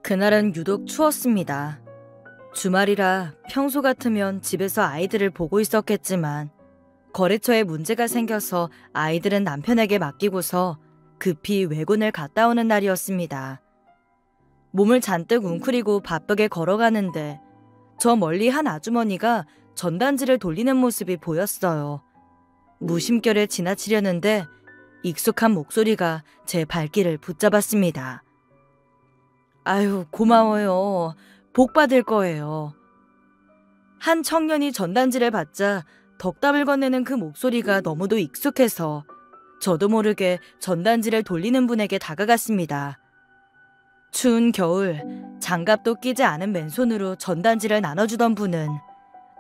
그날은 유독 추웠습니다. 주말이라 평소 같으면 집에서 아이들을 보고 있었겠지만 거래처에 문제가 생겨서 아이들은 남편에게 맡기고서 급히 외근을 갔다 오는 날이었습니다. 몸을 잔뜩 웅크리고 바쁘게 걸어가는데 저 멀리 한 아주머니가 전단지를 돌리는 모습이 보였어요. 무심결에 지나치려는데 익숙한 목소리가 제 발길을 붙잡았습니다. 아유, 고마워요. 복 받을 거예요. 한 청년이 전단지를 받자 덕담을 건네는 그 목소리가 너무도 익숙해서 저도 모르게 전단지를 돌리는 분에게 다가갔습니다. 추운 겨울 장갑도 끼지 않은 맨손으로 전단지를 나눠주던 분은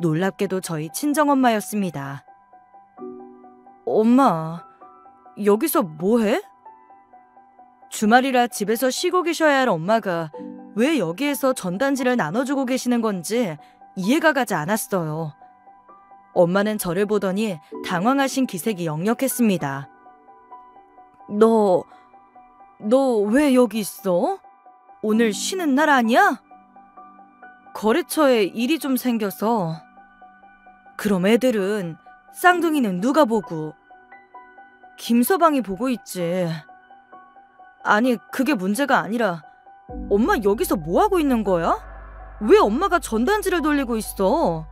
놀랍게도 저희 친정엄마였습니다. 엄마, 여기서 뭐해? 주말이라 집에서 쉬고 계셔야 할 엄마가 왜 여기에서 전단지를 나눠주고 계시는 건지 이해가 가지 않았어요. 엄마는 저를 보더니 당황하신 기색이 역력했습니다. 너 왜 여기 있어? 오늘 쉬는 날 아니야? 거래처에 일이 좀 생겨서. 그럼 애들은, 쌍둥이는 누가 보고? 김서방이 보고 있지. 아니, 그게 문제가 아니라 엄마 여기서 뭐 하고 있는 거야? 왜 엄마가 전단지를 돌리고 있어?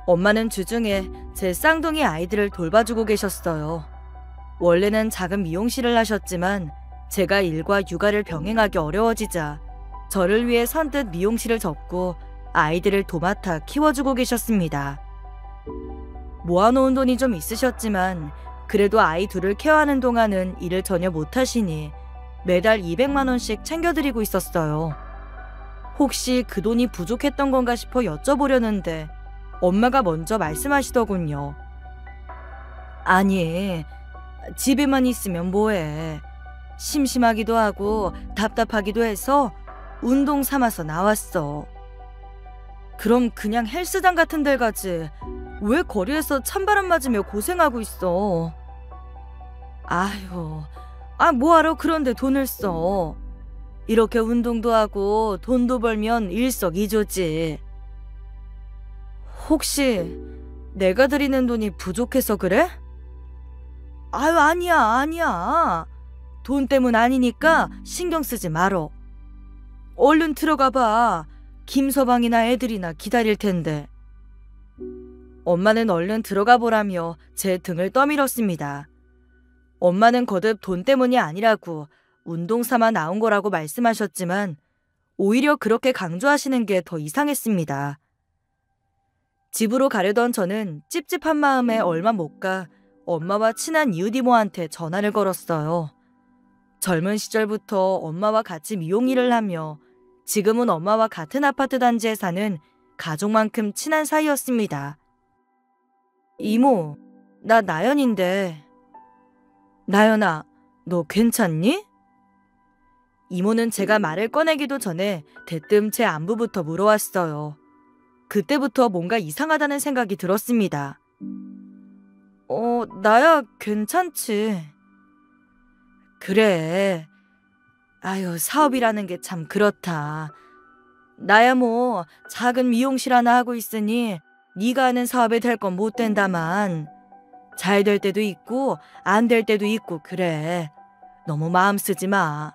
엄마는 주중에 제 쌍둥이 아이들을 돌봐주고 계셨어요. 원래는 작은 미용실을 하셨지만 제가 일과 육아를 병행하기 어려워지자 저를 위해 선뜻 미용실을 접고 아이들을 도맡아 키워주고 계셨습니다. 모아놓은 돈이 좀 있으셨지만 그래도 아이 둘을 케어하는 동안은 일을 전혀 못하시니 매달 200만 원씩 챙겨드리고 있었어요. 혹시 그 돈이 부족했던 건가 싶어 여쭤보려는데 엄마가 먼저 말씀하시더군요. 아니, 집에만 있으면 뭐해. 심심하기도 하고 답답하기도 해서 운동 삼아서 나왔어. 그럼 그냥 헬스장 같은 데 가지. 왜 거리에서 찬바람 맞으며 고생하고 있어? 아휴, 뭐하러 그런데 돈을 써. 이렇게 운동도 하고 돈도 벌면 일석이조지. 혹시 내가 드리는 돈이 부족해서 그래? 아유, 아니야. 돈 때문 아니니까 신경 쓰지 말어. 얼른 들어가 봐. 김서방이나 애들이나 기다릴 텐데. 엄마는 얼른 들어가 보라며 제 등을 떠밀었습니다. 엄마는 거듭 돈 때문이 아니라고 운동 삼아 나온 거라고 말씀하셨지만 오히려 그렇게 강조하시는 게 더 이상했습니다. 집으로 가려던 저는 찝찝한 마음에 얼마 못 가 엄마와 친한 이웃 이모한테 전화를 걸었어요. 젊은 시절부터 엄마와 같이 미용일을 하며 지금은 엄마와 같은 아파트 단지에 사는 가족만큼 친한 사이였습니다. 이모, 나 나연인데. 나연아, 너 괜찮니? 이모는 제가 말을 꺼내기도 전에 대뜸 제 안부부터 물어왔어요. 그때부터 뭔가 이상하다는 생각이 들었습니다. 나야 괜찮지. 그래. 아유, 사업이라는 게 참 그렇다. 나야 뭐 작은 미용실 하나 하고 있으니 네가 하는 사업에 될 건 못 된다만 잘 될 때도 있고 안 될 때도 있고 그래. 너무 마음 쓰지 마.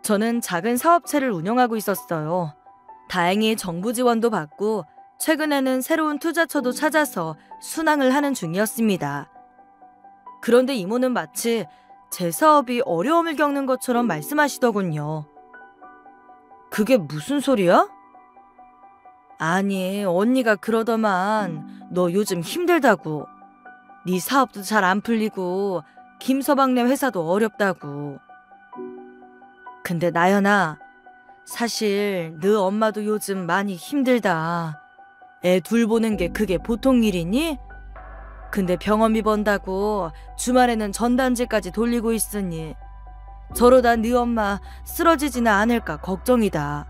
저는 작은 사업체를 운영하고 있었어요. 다행히 정부 지원도 받고 최근에는 새로운 투자처도 찾아서 순항을 하는 중이었습니다. 그런데 이모는 마치 제 사업이 어려움을 겪는 것처럼 말씀하시더군요. 그게 무슨 소리야? 아니, 언니가 그러더만 너 요즘 힘들다고. 네 사업도 잘 안 풀리고 김서방네 회사도 어렵다고. 근데 나연아, 사실 너 엄마도 요즘 많이 힘들다. 애 둘 보는 게 그게 보통 일이니? 근데 병원비 번다고 주말에는 전단지까지 돌리고 있으니 저러다 네 엄마 쓰러지지는 않을까 걱정이다.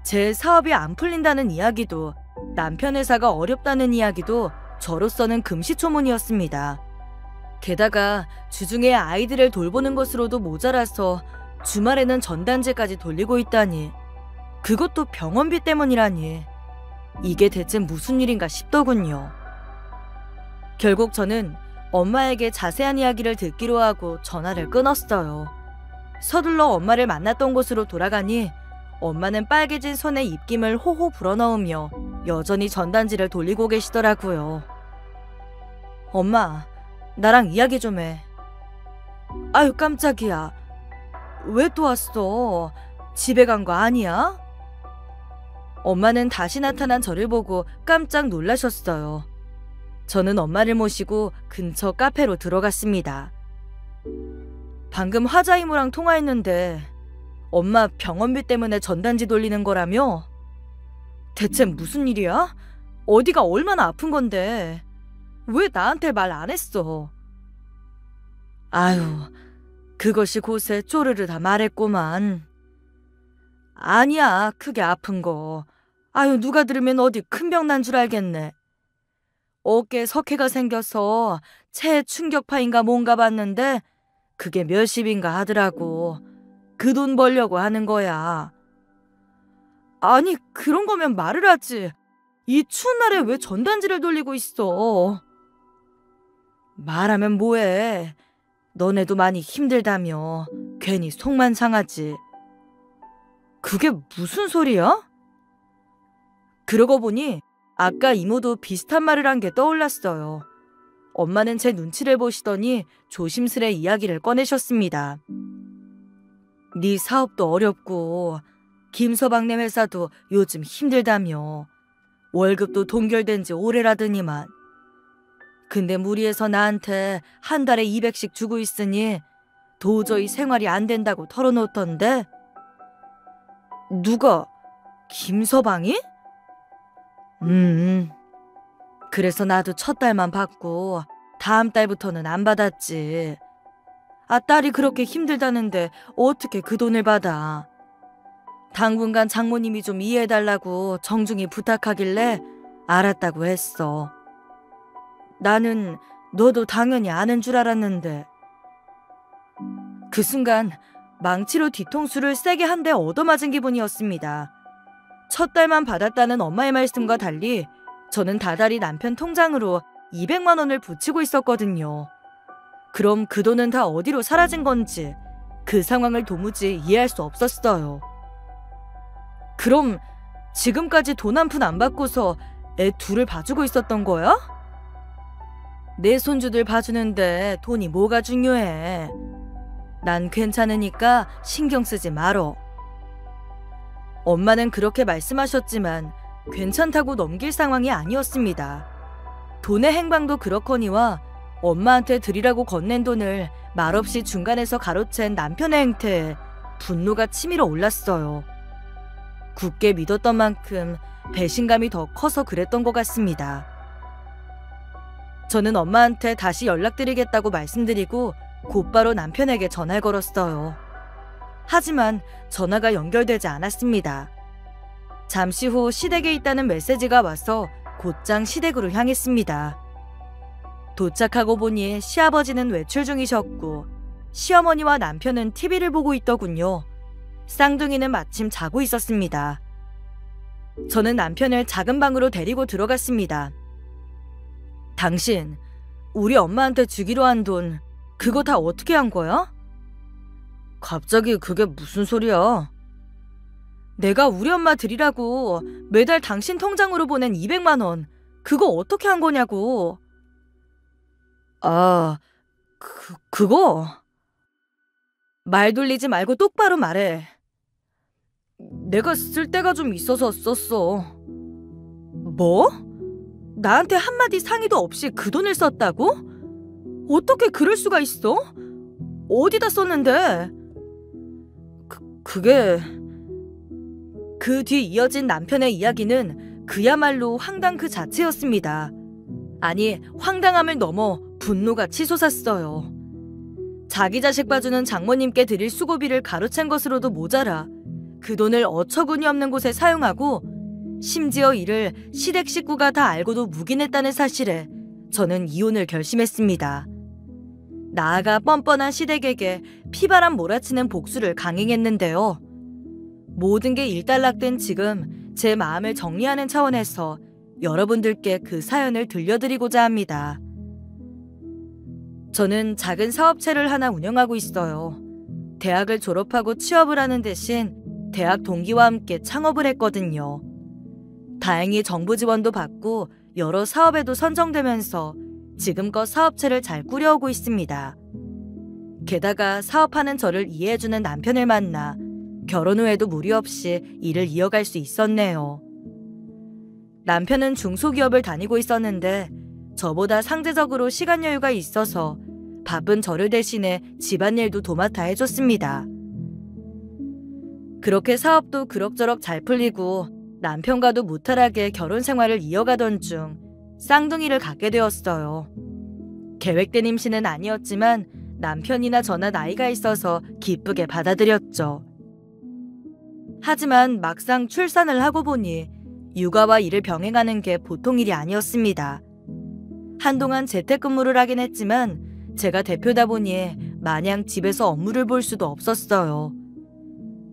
제 사업이 안 풀린다는 이야기도 남편 회사가 어렵다는 이야기도 저로서는 금시초문이었습니다. 게다가 주중에 아이들을 돌보는 것으로도 모자라서 주말에는 전단지까지 돌리고 있다니. 그것도 병원비 때문이라니. 이게 대체 무슨 일인가 싶더군요. 결국 저는 엄마에게 자세한 이야기를 듣기로 하고 전화를 끊었어요. 서둘러 엄마를 만났던 곳으로 돌아가니 엄마는 빨개진 손에 입김을 호호 불어넣으며 여전히 전단지를 돌리고 계시더라고요. 엄마, 나랑 이야기 좀 해. 아유, 깜짝이야. 왜 또 왔어? 집에 간 거 아니야? 엄마는 다시 나타난 저를 보고 깜짝 놀라셨어요. 저는 엄마를 모시고 근처 카페로 들어갔습니다. 방금 화자 이모랑 통화했는데 엄마 병원비 때문에 전단지 돌리는 거라며? 대체 무슨 일이야? 어디가 얼마나 아픈 건데? 왜 나한테 말 안 했어? 아유, 그것이 곳에 쪼르르 다 말했구만. 아니야, 크게 아픈 거. 아유, 누가 들으면 어디 큰 병 난 줄 알겠네. 어깨에 석회가 생겨서 체해 충격파인가 뭔가 봤는데 그게 몇십인가 하더라고. 그 돈 벌려고 하는 거야. 아니, 그런 거면 말을 하지. 이 추운 날에 왜 전단지를 돌리고 있어? 말하면 뭐해. 너네도 많이 힘들다며. 괜히 속만 상하지. 그게 무슨 소리야? 그러고 보니 아까 이모도 비슷한 말을 한 게 떠올랐어요. 엄마는 제 눈치를 보시더니 조심스레 이야기를 꺼내셨습니다. 네 사업도 어렵고 김서방네 회사도 요즘 힘들다며. 월급도 동결된 지 오래라더니만. 근데 무리해서 나한테 한 달에 200씩 주고 있으니 도저히 생활이 안 된다고 털어놓던데. 누가? 김서방이? 그래서 나도 첫 달만 받고 다음 달부터는 안 받았지. 아, 딸이 그렇게 힘들다는데 어떻게 그 돈을 받아. 당분간 장모님이 좀 이해해달라고 정중히 부탁하길래 알았다고 했어. 나는 너도 당연히 아는 줄 알았는데. 그 순간 망치로 뒤통수를 세게 한 대 얻어맞은 기분이었습니다. 첫 달만 받았다는 엄마의 말씀과 달리 저는 다달이 남편 통장으로 200만 원을 붙이고 있었거든요. 그럼 그 돈은 다 어디로 사라진 건지 그 상황을 도무지 이해할 수 없었어요. 그럼 지금까지 돈 한 푼 안 받고서 애 둘을 봐주고 있었던 거야? 내 손주들 봐주는데 돈이 뭐가 중요해. 난 괜찮으니까 신경 쓰지 말어. 엄마는 그렇게 말씀하셨지만 괜찮다고 넘길 상황이 아니었습니다. 돈의 행방도 그렇거니와 엄마한테 드리라고 건넨 돈을 말없이 중간에서 가로챈 남편의 행태에 분노가 치밀어 올랐어요. 굳게 믿었던 만큼 배신감이 더 커서 그랬던 것 같습니다. 저는 엄마한테 다시 연락드리겠다고 말씀드리고 곧바로 남편에게 전화를 걸었어요. 하지만 전화가 연결되지 않았습니다. 잠시 후 시댁에 있다는 메시지가 와서 곧장 시댁으로 향했습니다. 도착하고 보니 시아버지는 외출 중이셨고 시어머니와 남편은 TV를 보고 있더군요. 쌍둥이는 마침 자고 있었습니다. 저는 남편을 작은 방으로 데리고 들어갔습니다. 당신, 우리 엄마한테 주기로 한 돈 그거 다 어떻게 한 거야? 갑자기 그게 무슨 소리야? 내가 우리 엄마 드리라고 매달 당신 통장으로 보낸 200만 원 그거 어떻게 한 거냐고. 아, 그거? 말 돌리지 말고 똑바로 말해. 내가 쓸 데가 좀 있어서 썼어. 뭐? 나한테 한마디 상의도 없이 그 돈을 썼다고? 어떻게 그럴 수가 있어? 어디다 썼는데? 그게... 그 뒤 이어진 남편의 이야기는 그야말로 황당 그 자체였습니다. 아니, 황당함을 넘어 분노가 치솟았어요. 자기 자식 봐주는 장모님께 드릴 수고비를 가로챈 것으로도 모자라 그 돈을 어처구니 없는 곳에 사용하고 심지어 이를 시댁 식구가 다 알고도 묵인했다는 사실에 저는 이혼을 결심했습니다. 나아가 뻔뻔한 시댁에게 피바람 몰아치는 복수를 강행했는데요. 모든 게 일단락된 지금 제 마음을 정리하는 차원에서 여러분들께 그 사연을 들려드리고자 합니다. 저는 작은 사업체를 하나 운영하고 있어요. 대학을 졸업하고 취업을 하는 대신 대학 동기와 함께 창업을 했거든요. 다행히 정부 지원도 받고 여러 사업에도 선정되면서 지금껏 사업체를 잘 꾸려오고 있습니다. 게다가 사업하는 저를 이해해주는 남편을 만나 결혼 후에도 무리 없이 일을 이어갈 수 있었네요. 남편은 중소기업을 다니고 있었는데 저보다 상대적으로 시간 여유가 있어서 바쁜 저를 대신해 집안일도 도맡아 해줬습니다. 그렇게 사업도 그럭저럭 잘 풀리고 남편과도 무탈하게 결혼 생활을 이어가던 중 쌍둥이를 갖게 되었어요. 계획된 임신은 아니었지만 남편이나 저나 나이가 있어서 기쁘게 받아들였죠. 하지만 막상 출산을 하고 보니 육아와 일을 병행하는 게 보통 일이 아니었습니다. 한동안 재택근무를 하긴 했지만 제가 대표다 보니 마냥 집에서 업무를 볼 수도 없었어요.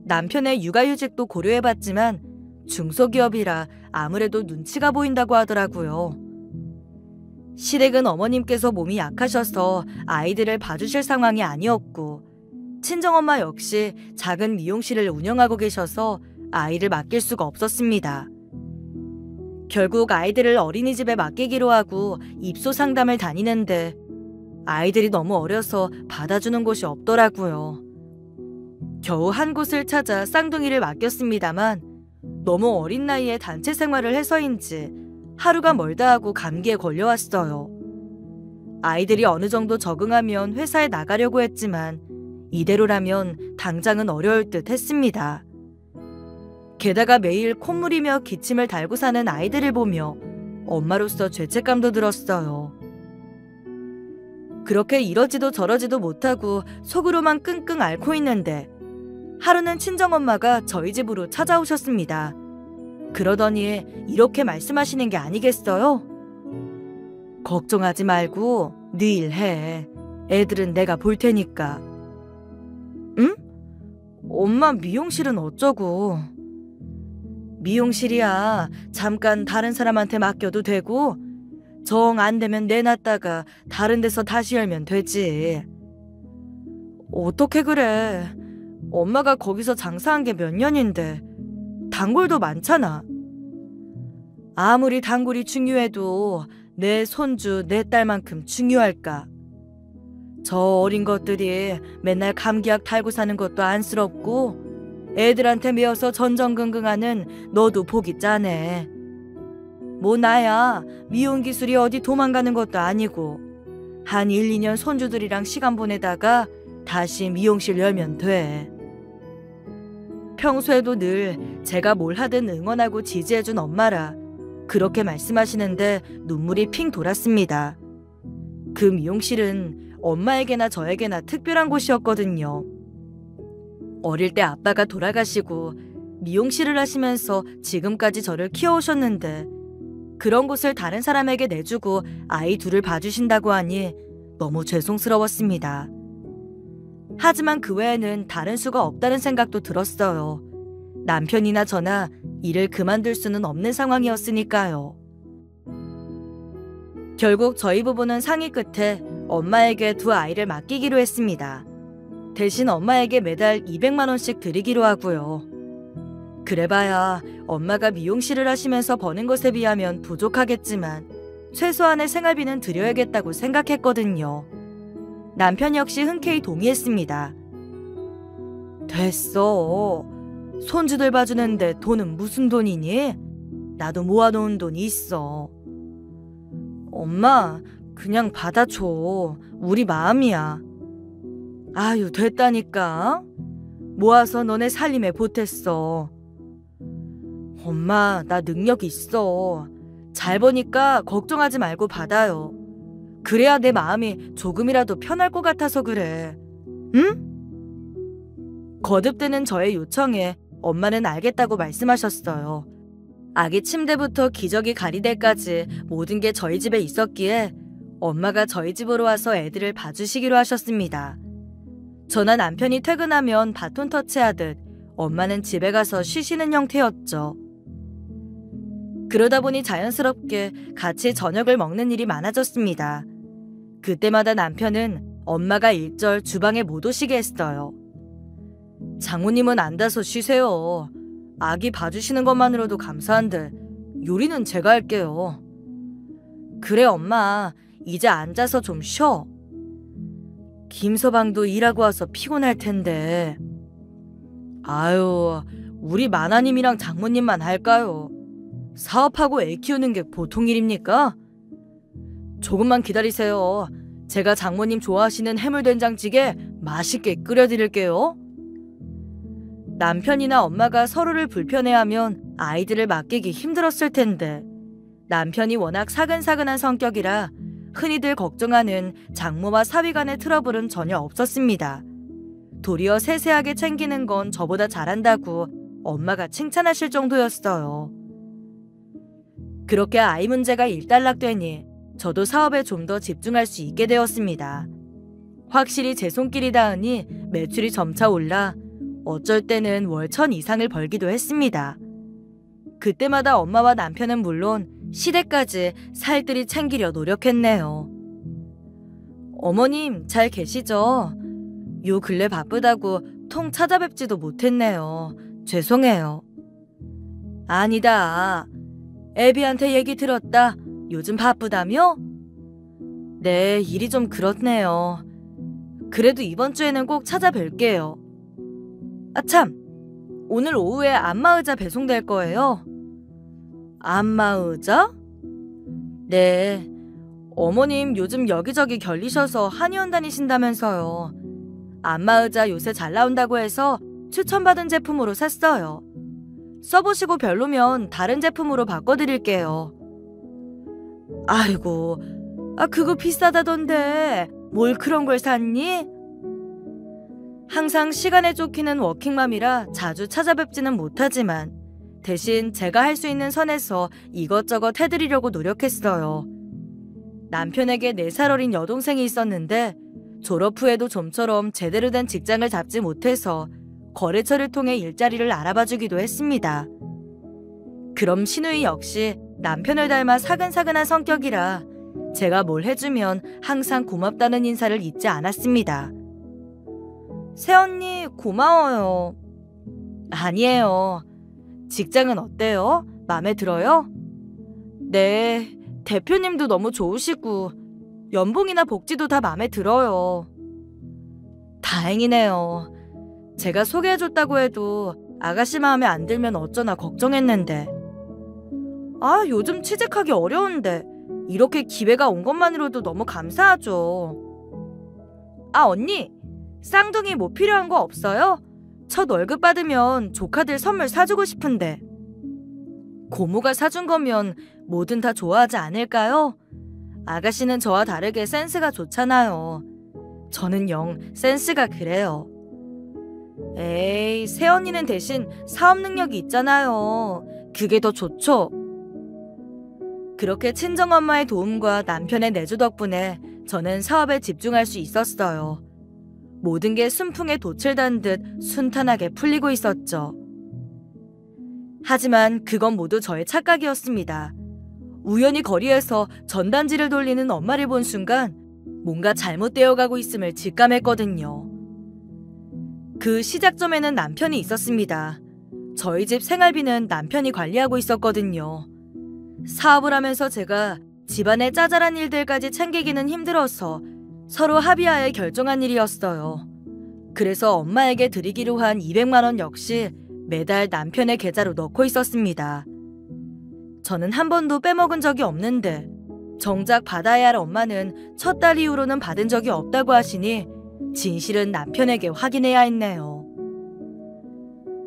남편의 육아휴직도 고려해봤지만 중소기업이라 아무래도 눈치가 보인다고 하더라고요. 시댁은 어머님께서 몸이 약하셔서 아이들을 봐주실 상황이 아니었고 친정엄마 역시 작은 미용실을 운영하고 계셔서 아이를 맡길 수가 없었습니다. 결국 아이들을 어린이집에 맡기기로 하고 입소 상담을 다니는데 아이들이 너무 어려서 받아주는 곳이 없더라고요. 겨우 한 곳을 찾아 쌍둥이를 맡겼습니다만 너무 어린 나이에 단체 생활을 해서인지 하루가 멀다 하고 감기에 걸려왔어요. 아이들이 어느 정도 적응하면 회사에 나가려고 했지만 이대로라면 당장은 어려울 듯 했습니다. 게다가 매일 콧물이며 기침을 달고 사는 아이들을 보며 엄마로서 죄책감도 들었어요. 그렇게 이러지도 저러지도 못하고 속으로만 끙끙 앓고 있는데 하루는 친정엄마가 저희 집으로 찾아오셨습니다. 그러더니 이렇게 말씀하시는 게 아니겠어요? 걱정하지 말고 네 일 해. 애들은 내가 볼 테니까. 응? 엄마 미용실은 어쩌고? 미용실이야 잠깐 다른 사람한테 맡겨도 되고 정 안 되면 내놨다가 다른 데서 다시 열면 되지. 어떻게 그래? 엄마가 거기서 장사한 게 몇 년인데 단골도 많잖아. 아무리 단골이 중요해도 내 손주, 내 딸만큼 중요할까? 저 어린 것들이 맨날 감기약 달고 사는 것도 안쓰럽고 애들한테 매여서 전전긍긍하는 너도 보기 짠해. 뭐 나야 미용 기술이 어디 도망가는 것도 아니고 한 1, 2년 손주들이랑 시간 보내다가 다시 미용실 열면 돼. 평소에도 늘 제가 뭘 하든 응원하고 지지해준 엄마라 그렇게 말씀하시는데 눈물이 핑 돌았습니다. 그 미용실은 엄마에게나 저에게나 특별한 곳이었거든요. 어릴 때 아빠가 돌아가시고 미용실을 하시면서 지금까지 저를 키워오셨는데 그런 곳을 다른 사람에게 내주고 아이 둘을 봐주신다고 하니 너무 죄송스러웠습니다. 하지만 그 외에는 다른 수가 없다는 생각도 들었어요. 남편이나 저나 일을 그만둘 수는 없는 상황이었으니까요. 결국 저희 부부는 상의 끝에 엄마에게 두 아이를 맡기기로 했습니다. 대신 엄마에게 매달 200만 원씩 드리기로 하고요. 그래봐야 엄마가 미용실을 하시면서 버는 것에 비하면 부족하겠지만 최소한의 생활비는 드려야겠다고 생각했거든요. 남편 역시 흔쾌히 동의했습니다. 됐어. 손주들 봐주는데 돈은 무슨 돈이니? 나도 모아놓은 돈이 있어. 엄마, 그냥 받아줘. 우리 마음이야. 아유, 됐다니까. 모아서 너네 살림에 보탰어. 엄마, 나 능력 있어. 잘 버니까 걱정하지 말고 받아요. 그래야 내 마음이 조금이라도 편할 것 같아서 그래. 응? 거듭되는 저의 요청에 엄마는 알겠다고 말씀하셨어요. 아기 침대부터 기저귀 가리대까지 모든 게 저희 집에 있었기에 엄마가 저희 집으로 와서 애들을 봐주시기로 하셨습니다. 저나 남편이 퇴근하면 바톤 터치하듯 엄마는 집에 가서 쉬시는 형태였죠. 그러다 보니 자연스럽게 같이 저녁을 먹는 일이 많아졌습니다. 그때마다 남편은 엄마가 일절 주방에 못 오시게 했어요. 장모님은 앉아서 쉬세요. 아기 봐주시는 것만으로도 감사한데 요리는 제가 할게요. 그래 엄마, 이제 앉아서 좀 쉬어. 김서방도 일하고 와서 피곤할 텐데. 아유, 우리 마나님이랑 장모님만 할까요? 사업하고 애 키우는 게 보통 일입니까? 조금만 기다리세요. 제가 장모님 좋아하시는 해물된장찌개 맛있게 끓여드릴게요. 남편이나 엄마가 서로를 불편해하면 아이들을 맡기기 힘들었을 텐데 남편이 워낙 사근사근한 성격이라 흔히들 걱정하는 장모와 사위 간의 트러블은 전혀 없었습니다. 도리어 세세하게 챙기는 건 저보다 잘한다고 엄마가 칭찬하실 정도였어요. 그렇게 아이 문제가 일단락되니 저도 사업에 좀 더 집중할 수 있게 되었습니다. 확실히 제 손길이 닿으니 매출이 점차 올라 어쩔 때는 월 1,000 이상을 벌기도 했습니다. 그때마다 엄마와 남편은 물론 시댁까지 살뜰히 챙기려 노력했네요. 어머님 잘 계시죠? 요 근래 바쁘다고 통 찾아뵙지도 못했네요. 죄송해요. 아니다. 애비한테 얘기 들었다. 요즘 바쁘다며? 네, 일이 좀 그렇네요. 그래도 이번 주에는 꼭 찾아뵐게요. 아참, 오늘 오후에 안마의자 배송될 거예요. 안마의자? 네, 어머님 요즘 여기저기 결리셔서 한의원 다니신다면서요. 안마의자 요새 잘 나온다고 해서 추천받은 제품으로 샀어요. 써보시고 별로면 다른 제품으로 바꿔드릴게요. 아이고, 그거 비싸다던데 뭘 그런 걸 샀니? 항상 시간에 쫓기는 워킹맘이라 자주 찾아뵙지는 못하지만 대신 제가 할 수 있는 선에서 이것저것 해드리려고 노력했어요. 남편에게 4살 어린 여동생이 있었는데 졸업 후에도 좀처럼 제대로 된 직장을 잡지 못해서 거래처를 통해 일자리를 알아봐주기도 했습니다. 그럼 신우이 역시 남편을 닮아 사근사근한 성격이라 제가 뭘 해주면 항상 고맙다는 인사를 잊지 않았습니다. 새언니 고마워요. 아니에요. 직장은 어때요? 마음에 들어요? 네, 대표님도 너무 좋으시고 연봉이나 복지도 다 마음에 들어요. 다행이네요. 제가 소개해줬다고 해도 아가씨 마음에 안 들면 어쩌나 걱정했는데. 요즘 취직하기 어려운데 이렇게 기회가 온 것만으로도 너무 감사하죠. 언니, 쌍둥이 뭐 필요한 거 없어요? 첫 월급 받으면 조카들 선물 사주고 싶은데. 고모가 사준 거면 뭐든 다 좋아하지 않을까요? 아가씨는 저와 다르게 센스가 좋잖아요. 저는 영 센스가 그래요. 에이, 새언니는 대신 사업 능력이 있잖아요. 그게 더 좋죠. 그렇게 친정엄마의 도움과 남편의 내조 덕분에 저는 사업에 집중할 수 있었어요. 모든 게 순풍에 돛을 단 듯 순탄하게 풀리고 있었죠. 하지만 그건 모두 저의 착각이었습니다. 우연히 거리에서 전단지를 돌리는 엄마를 본 순간 뭔가 잘못되어 가고 있음을 직감했거든요. 그 시작점에는 남편이 있었습니다. 저희 집 생활비는 남편이 관리하고 있었거든요. 사업을 하면서 제가 집안의 짜잘한 일들까지 챙기기는 힘들어서 서로 합의하에 결정한 일이었어요. 그래서 엄마에게 드리기로 한 200만 원 역시 매달 남편의 계좌로 넣고 있었습니다. 저는 한 번도 빼먹은 적이 없는데 정작 받아야 할 엄마는 첫 달 이후로는 받은 적이 없다고 하시니 진실은 남편에게 확인해야 했네요.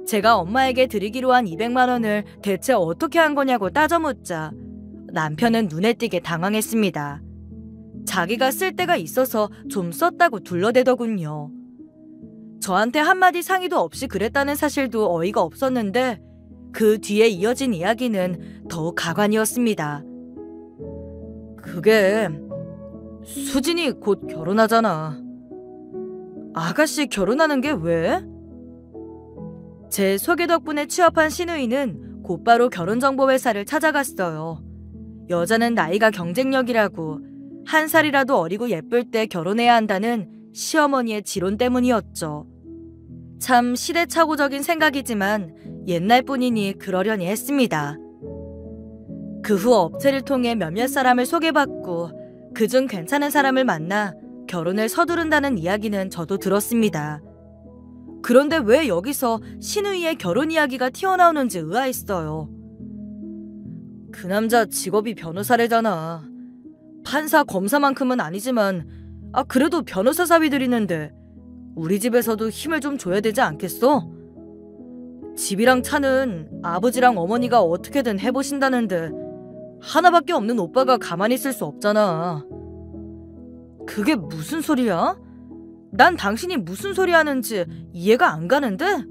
제가 엄마에게 드리기로 한 200만 원을 대체 어떻게 한 거냐고 따져 묻자 남편은 눈에 띄게 당황했습니다. 자기가 쓸 데가 있어서 좀 썼다고 둘러대더군요. 저한테 한마디 상의도 없이 그랬다는 사실도 어이가 없었는데 그 뒤에 이어진 이야기는 더욱 가관이었습니다. 그게 수진이 곧 결혼하잖아. 아가씨 결혼하는 게 왜? 제 소개 덕분에 취업한 신우이는 곧바로 결혼정보회사를 찾아갔어요. 여자는 나이가 경쟁력이라고, 한 살이라도 어리고 예쁠 때 결혼해야 한다는 시어머니의 지론 때문이었죠. 참 시대착오적인 생각이지만 옛날 뿐이니 그러려니 했습니다. 그 후 업체를 통해 몇몇 사람을 소개받고 그중 괜찮은 사람을 만나 결혼을 서두른다는 이야기는 저도 들었습니다. 그런데 왜 여기서 신우이의 결혼 이야기가 튀어나오는지 의아했어요. 그 남자 직업이 변호사래잖아. 판사 검사만큼은 아니지만 그래도 변호사 사비 들이는데 우리 집에서도 힘을 좀 줘야 되지 않겠어? 집이랑 차는 아버지랑 어머니가 어떻게든 해보신다는데 하나밖에 없는 오빠가 가만히 있을 수 없잖아. 그게 무슨 소리야? 난 당신이 무슨 소리 하는지 이해가 안 가는데?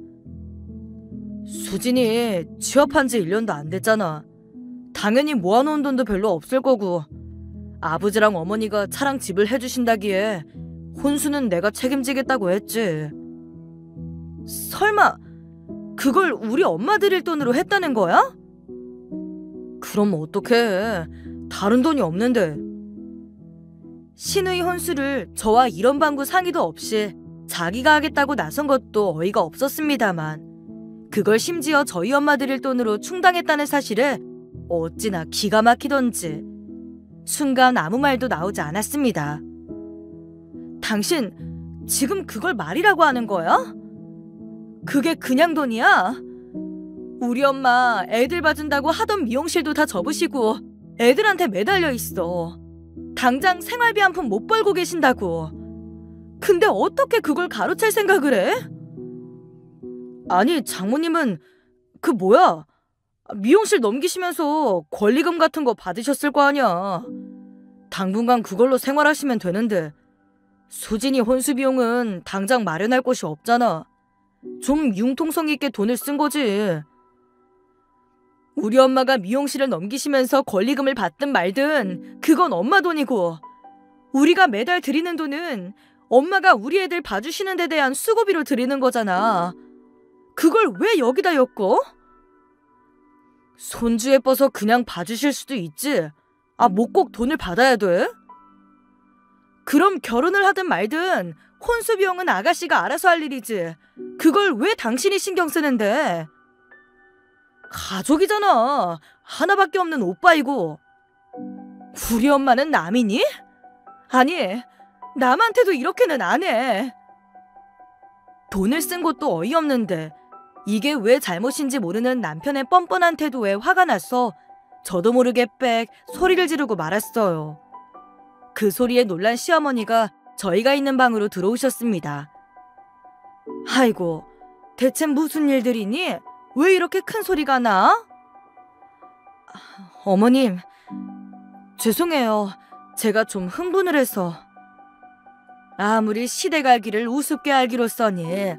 수진이 취업한 지 1년도 안 됐잖아. 당연히 모아놓은 돈도 별로 없을 거고 아버지랑 어머니가 차랑 집을 해주신다기에 혼수는 내가 책임지겠다고 했지. 설마 그걸 우리 엄마 드릴 돈으로 했다는 거야? 그럼 어떡해. 다른 돈이 없는데. 신우이 혼수를 저와 이런 방구 상의도 없이 자기가 하겠다고 나선 것도 어이가 없었습니다만 그걸 심지어 저희 엄마 드릴 돈으로 충당했다는 사실에 어찌나 기가 막히던지 순간 아무 말도 나오지 않았습니다. 당신 지금 그걸 말이라고 하는 거야? 그게 그냥 돈이야? 우리 엄마 애들 봐준다고 하던 미용실도 다 접으시고 애들한테 매달려 있어. 당장 생활비 한 푼 못 벌고 계신다고. 근데 어떻게 그걸 가로챌 생각을 해? 아니 장모님은 그 뭐야? 미용실 넘기시면서 권리금 같은 거 받으셨을 거 아니야. 당분간 그걸로 생활하시면 되는데 수진이 혼수 비용은 당장 마련할 곳이 없잖아. 좀 융통성 있게 돈을 쓴 거지. 우리 엄마가 미용실을 넘기시면서 권리금을 받든 말든 그건 엄마 돈이고 우리가 매달 드리는 돈은 엄마가 우리 애들 봐주시는 데 대한 수고비로 드리는 거잖아. 그걸 왜 여기다 엮어? 손주 예뻐서 그냥 봐주실 수도 있지. 뭐 꼭 돈을 받아야 돼? 그럼 결혼을 하든 말든 혼수 비용은 아가씨가 알아서 할 일이지. 그걸 왜 당신이 신경 쓰는데? 가족이잖아. 하나밖에 없는 오빠이고. 우리 엄마는 남이니? 아니, 남한테도 이렇게는 안 해. 돈을 쓴 것도 어이없는데 이게 왜 잘못인지 모르는 남편의 뻔뻔한 태도에 화가 나서 저도 모르게 빽 소리를 지르고 말았어요. 그 소리에 놀란 시어머니가 저희가 있는 방으로 들어오셨습니다. 아이고, 대체 무슨 일들이니? 왜 이렇게 큰 소리가 나? 어머님, 죄송해요. 제가 좀 흥분을 해서. 아무리 시댁 알기를 우습게 알기로써니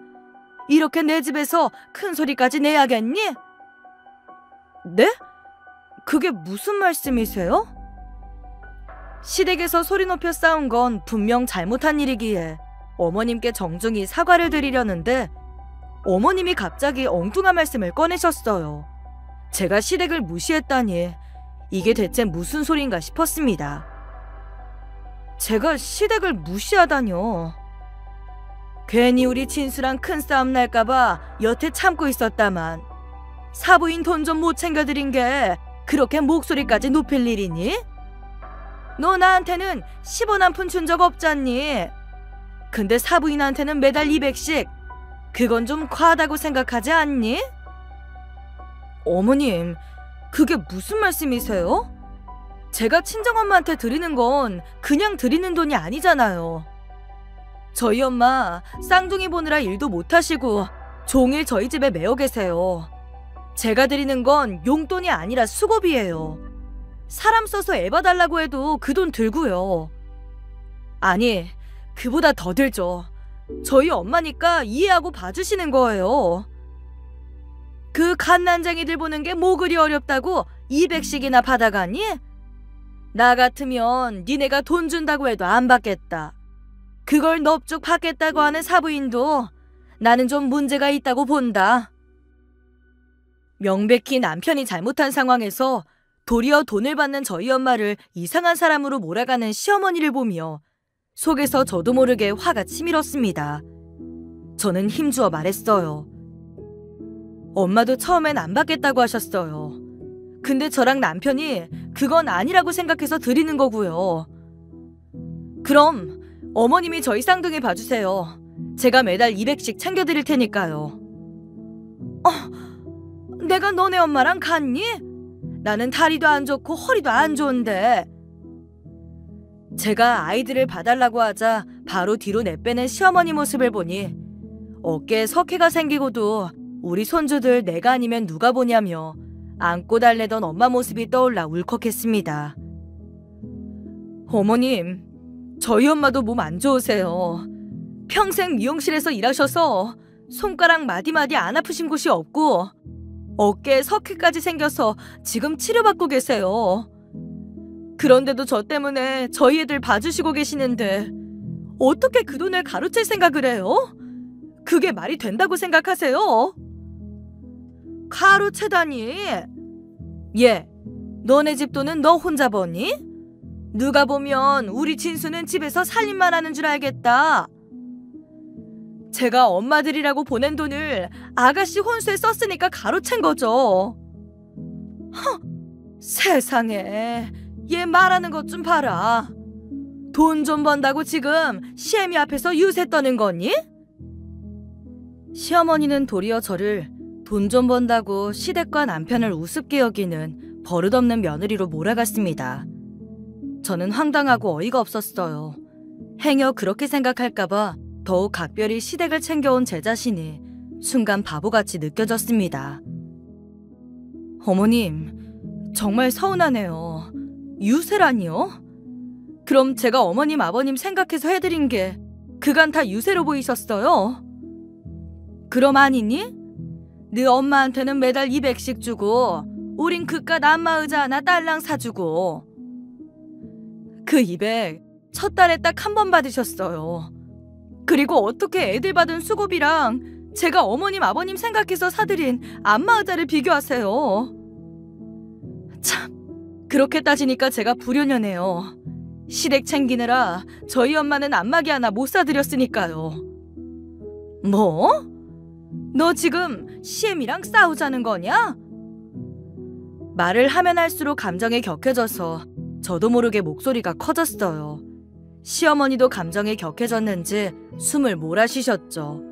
이렇게 내 집에서 큰 소리까지 내야겠니? 네? 그게 무슨 말씀이세요? 시댁에서 소리 높여 싸운 건 분명 잘못한 일이기에 어머님께 정중히 사과를 드리려는데 어머님이 갑자기 엉뚱한 말씀을 꺼내셨어요. 제가 시댁을 무시했다니 이게 대체 무슨 소린가 싶었습니다. 제가 시댁을 무시하다뇨. 괜히 우리 진수랑 큰 싸움 날까봐 여태 참고 있었다만 사부인 돈 좀 못 챙겨드린 게 그렇게 목소리까지 높일 일이니? 너 나한테는 10원 한 푼 준 적 없잖니? 근데 사부인한테는 매달 200씩 그건 좀 과하다고 생각하지 않니? 어머님, 그게 무슨 말씀이세요? 제가 친정엄마한테 드리는 건 그냥 드리는 돈이 아니잖아요. 저희 엄마 쌍둥이 보느라 일도 못하시고 종일 저희 집에 매여 계세요. 제가 드리는 건 용돈이 아니라 수고비예요. 사람 써서 애 봐달라고 해도 그 돈 들고요. 아니, 그보다 더 들죠. 저희 엄마니까 이해하고 봐주시는 거예요. 그 갓난쟁이들 보는 게 뭐 그리 어렵다고 200씩이나 받아가니? 나 같으면 니네가 돈 준다고 해도 안 받겠다. 그걸 넙죽 받겠다고 하는 사부인도 나는 좀 문제가 있다고 본다. 명백히 남편이 잘못한 상황에서 도리어 돈을 받는 저희 엄마를 이상한 사람으로 몰아가는 시어머니를 보며 속에서 저도 모르게 화가 치밀었습니다. 저는 힘주어 말했어요. 엄마도 처음엔 안 받겠다고 하셨어요. 근데 저랑 남편이 그건 아니라고 생각해서 드리는 거고요. 그럼 어머님이 저희 쌍둥이 봐주세요. 제가 매달 200씩 챙겨드릴 테니까요. 내가 너네 엄마랑 같니? 나는 다리도 안 좋고 허리도 안 좋은데. 제가 아이들을 봐달라고 하자 바로 뒤로 내빼는 시어머니 모습을 보니 어깨에 석회가 생기고도 우리 손주들 내가 아니면 누가 보냐며 안고 달래던 엄마 모습이 떠올라 울컥했습니다. 어머님, 저희 엄마도 몸 안 좋으세요. 평생 미용실에서 일하셔서 손가락 마디마디 안 아프신 곳이 없고 어깨에 석회까지 생겨서 지금 치료받고 계세요. 그런데도 저 때문에 저희 애들 봐주시고 계시는데 어떻게 그 돈을 가로챌 생각을 해요? 그게 말이 된다고 생각하세요? 가로채다니? 얘, 너네 집 돈은 너 혼자 버니? 누가 보면 우리 진수는 집에서 살림만 하는 줄 알겠다. 제가 엄마들이라고 보낸 돈을 아가씨 혼수에 썼으니까 가로챈 거죠. 세상에, 얘 말하는 것 좀 봐라. 돈 좀 번다고 지금 시애미 앞에서 유세 떠는 거니? 시어머니는 도리어 저를 돈 좀 번다고 시댁과 남편을 우습게 여기는 버릇없는 며느리로 몰아갔습니다. 저는 황당하고 어이가 없었어요. 행여 그렇게 생각할까봐 더욱 각별히 시댁을 챙겨온 제 자신이 순간 바보같이 느껴졌습니다. 어머님, 정말 서운하네요. 유세라니요? 그럼 제가 어머님 아버님 생각해서 해드린 게 그간 다 유세로 보이셨어요? 그럼 아니니? 네 엄마한테는 매달 200씩 주고 우린 그깟 안마의자 하나 딸랑 사주고. 그 200 첫 달에 딱 한 번 받으셨어요. 그리고 어떻게 애들 받은 수고비랑 제가 어머님 아버님 생각해서 사드린 안마의자를 비교하세요? 참, 그렇게 따지니까 제가 불효녀네요. 시댁 챙기느라 저희 엄마는 안마기 하나 못 사드렸으니까요. 뭐? 너 지금 시엠이랑 싸우자는 거냐? 말을 하면 할수록 감정에 격해져서 저도 모르게 목소리가 커졌어요. 시어머니도 감정에 격해졌는지 숨을 몰아쉬셨죠.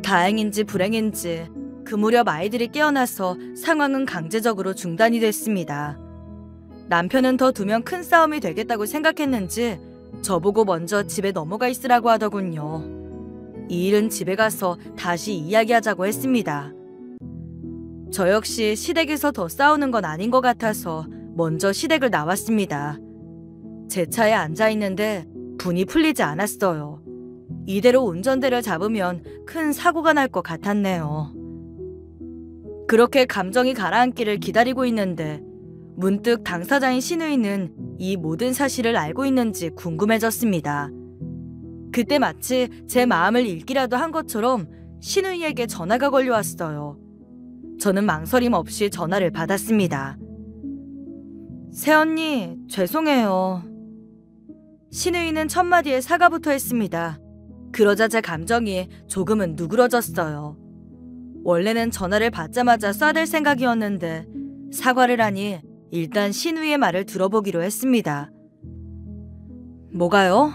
다행인지 불행인지 그 무렵 아이들이 깨어나서 상황은 강제적으로 중단이 됐습니다. 남편은 더 두면 큰 싸움이 되겠다고 생각했는지 저보고 먼저 집에 넘어가 있으라고 하더군요. 이 일은 집에 가서 다시 이야기하자고 했습니다. 저 역시 시댁에서 더 싸우는 건 아닌 것 같아서 먼저 시댁을 나왔습니다. 제 차에 앉아있는데 분이 풀리지 않았어요. 이대로 운전대를 잡으면 큰 사고가 날 것 같았네요. 그렇게 감정이 가라앉기를 기다리고 있는데 문득 당사자인 신우이는 이 모든 사실을 알고 있는지 궁금해졌습니다. 그때 마치 제 마음을 읽기라도 한 것처럼 신우이에게 전화가 걸려왔어요. 저는 망설임 없이 전화를 받았습니다. 새언니, 죄송해요. 신우이는 첫마디에 사과부터 했습니다. 그러자 제 감정이 조금은 누그러졌어요. 원래는 전화를 받자마자 쏴댈 생각이었는데 사과를 하니 일단 신우이의 말을 들어보기로 했습니다. 뭐가요?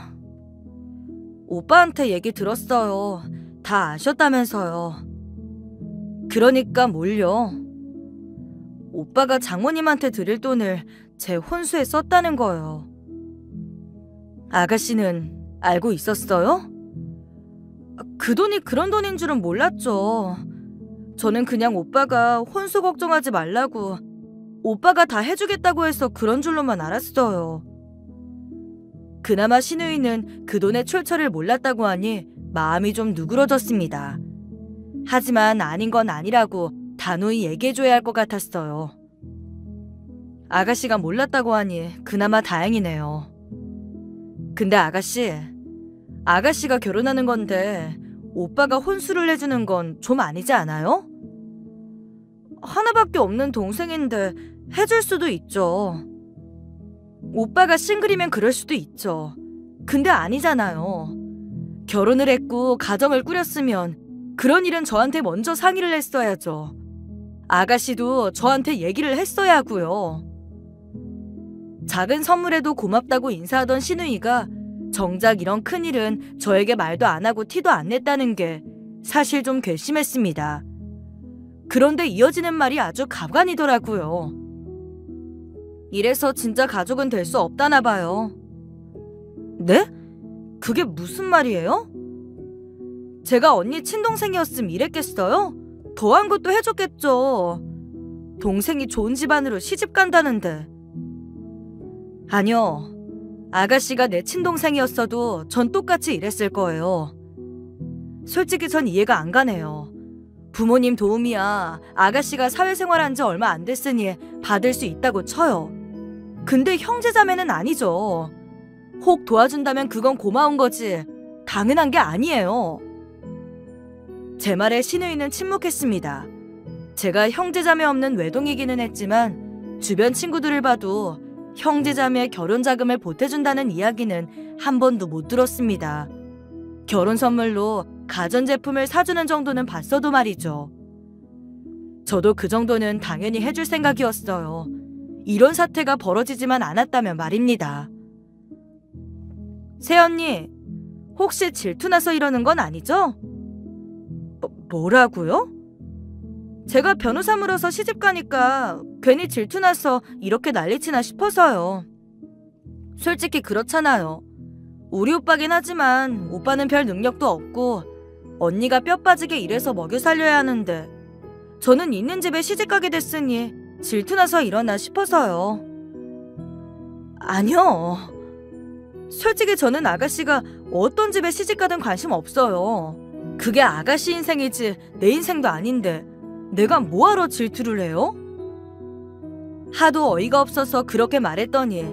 오빠한테 얘기 들었어요. 다 아셨다면서요. 그러니까 뭘요? 오빠가 장모님한테 드릴 돈을 제 혼수에 썼다는 거예요. 아가씨는 알고 있었어요? 그 돈이 그런 돈인 줄은 몰랐죠. 저는 그냥 오빠가 혼수 걱정하지 말라고 오빠가 다 해주겠다고 해서 그런 줄로만 알았어요. 그나마 신우이는 그 돈의 출처를 몰랐다고 하니 마음이 좀 누그러졌습니다. 하지만 아닌 건 아니라고 단호히 얘기해줘야 할 것 같았어요. 아가씨가 몰랐다고 하니 그나마 다행이네요. 근데 아가씨가 결혼하는 건데 오빠가 혼수를 해주는 건 좀 아니지 않아요? 하나밖에 없는 동생인데 해줄 수도 있죠. 오빠가 싱글이면 그럴 수도 있죠. 근데 아니잖아요. 결혼을 했고 가정을 꾸렸으면 그런 일은 저한테 먼저 상의를 했어야죠. 아가씨도 저한테 얘기를 했어야 하고요. 작은 선물에도 고맙다고 인사하던 시누이가 정작 이런 큰일은 저에게 말도 안 하고 티도 안 냈다는 게 사실 좀 괘씸했습니다. 그런데 이어지는 말이 아주 가관이더라고요. 이래서 진짜 가족은 될 수 없다나 봐요. 네? 그게 무슨 말이에요? 제가 언니 친동생이었음 이랬겠어요? 더한 것도 해줬겠죠. 동생이 좋은 집안으로 시집 간다는데. 아니요. 아가씨가 내 친동생이었어도 전 똑같이 이랬을 거예요. 솔직히 전 이해가 안 가네요. 부모님 도움이야 아가씨가 사회생활한 지 얼마 안 됐으니 받을 수 있다고 쳐요. 근데 형제자매는 아니죠. 혹 도와준다면 그건 고마운 거지 당연한 게 아니에요. 제 말에 시누이는 침묵했습니다. 제가 형제자매 없는 외동이기는 했지만 주변 친구들을 봐도 형제자매 결혼자금을 보태준다는 이야기는 한 번도 못 들었습니다. 결혼 선물로 가전제품을 사주는 정도는 봤어도 말이죠. 저도 그 정도는 당연히 해줄 생각이었어요. 이런 사태가 벌어지지만 않았다면 말입니다. 새언니, 혹시 질투나서 이러는 건 아니죠? 뭐라고요? 제가 변호사 물어서 시집가니까 괜히 질투나서 이렇게 난리치나 싶어서요. 솔직히 그렇잖아요. 우리 오빠긴 하지만 오빠는 별 능력도 없고 언니가 뼈 빠지게 일해서 먹여 살려야 하는데 저는 있는 집에 시집가게 됐으니 질투나서 이러나 싶어서요. 아니요. 솔직히 저는 아가씨가 어떤 집에 시집가든 관심 없어요. 그게 아가씨 인생이지 내 인생도 아닌데 내가 뭐하러 질투를 해요? 하도 어이가 없어서 그렇게 말했더니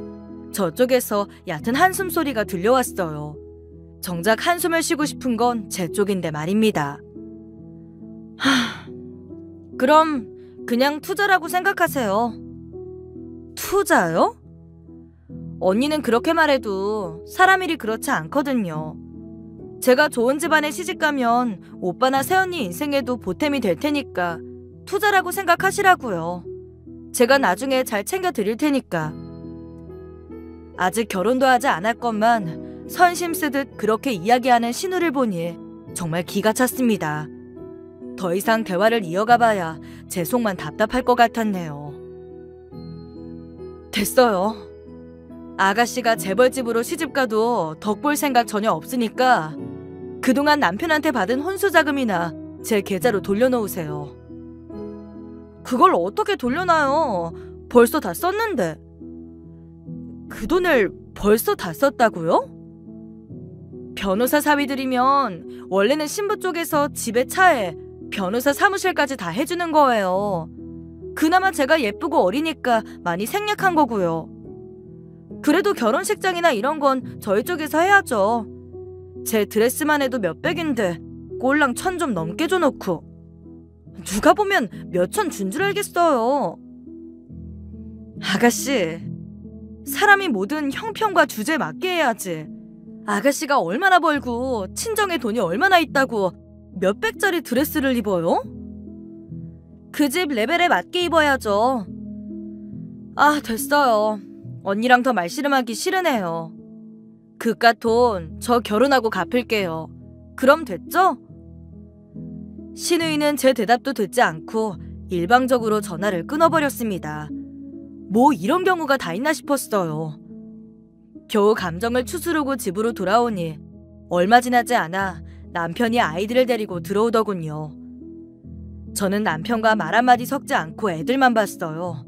저쪽에서 얕은 한숨 소리가 들려왔어요. 정작 한숨을 쉬고 싶은 건 제 쪽인데 말입니다. 그럼 그냥 투자라고 생각하세요. 투자요? 언니는 그렇게 말해도 사람 일이 그렇지 않거든요. 제가 좋은 집안에 시집가면 오빠나 새언니 인생에도 보탬이 될 테니까 투자라고 생각하시라고요. 제가 나중에 잘 챙겨드릴 테니까. 아직 결혼도 하지 않았건만 선심 쓰듯 그렇게 이야기하는 신우를 보니 정말 기가 찼습니다. 더 이상 대화를 이어가봐야 제 속만 답답할 것 같았네요. 됐어요. 아가씨가 재벌집으로 시집가도 덕볼 생각 전혀 없으니까 그동안 남편한테 받은 혼수자금이나 제 계좌로 돌려놓으세요. 그걸 어떻게 돌려놔요? 벌써 다 썼는데. 그 돈을 벌써 다 썼다고요? 변호사 사위들이면 원래는 신부 쪽에서 집에 차에 변호사 사무실까지 다 해주는 거예요. 그나마 제가 예쁘고 어리니까 많이 생략한 거고요. 그래도 결혼식장이나 이런 건 저희 쪽에서 해야죠. 제 드레스만 해도 몇백인데 꼴랑 1,000 좀 넘게 줘놓고 누가 보면 몇천 준 줄 알겠어요. 아가씨, 사람이 뭐든 형편과 주제에 맞게 해야지. 아가씨가 얼마나 벌고 친정에 돈이 얼마나 있다고 몇백짜리 드레스를 입어요? 그 집 레벨에 맞게 입어야죠. 아, 됐어요. 언니랑 더 말씨름하기 싫으네요. 그깟 돈 저 결혼하고 갚을게요. 그럼 됐죠? 신우이는 제 대답도 듣지 않고 일방적으로 전화를 끊어버렸습니다. 뭐 이런 경우가 다 있나 싶었어요. 겨우 감정을 추스르고 집으로 돌아오니 얼마 지나지 않아 남편이 아이들을 데리고 들어오더군요. 저는 남편과 말 한마디 섞지 않고 애들만 봤어요.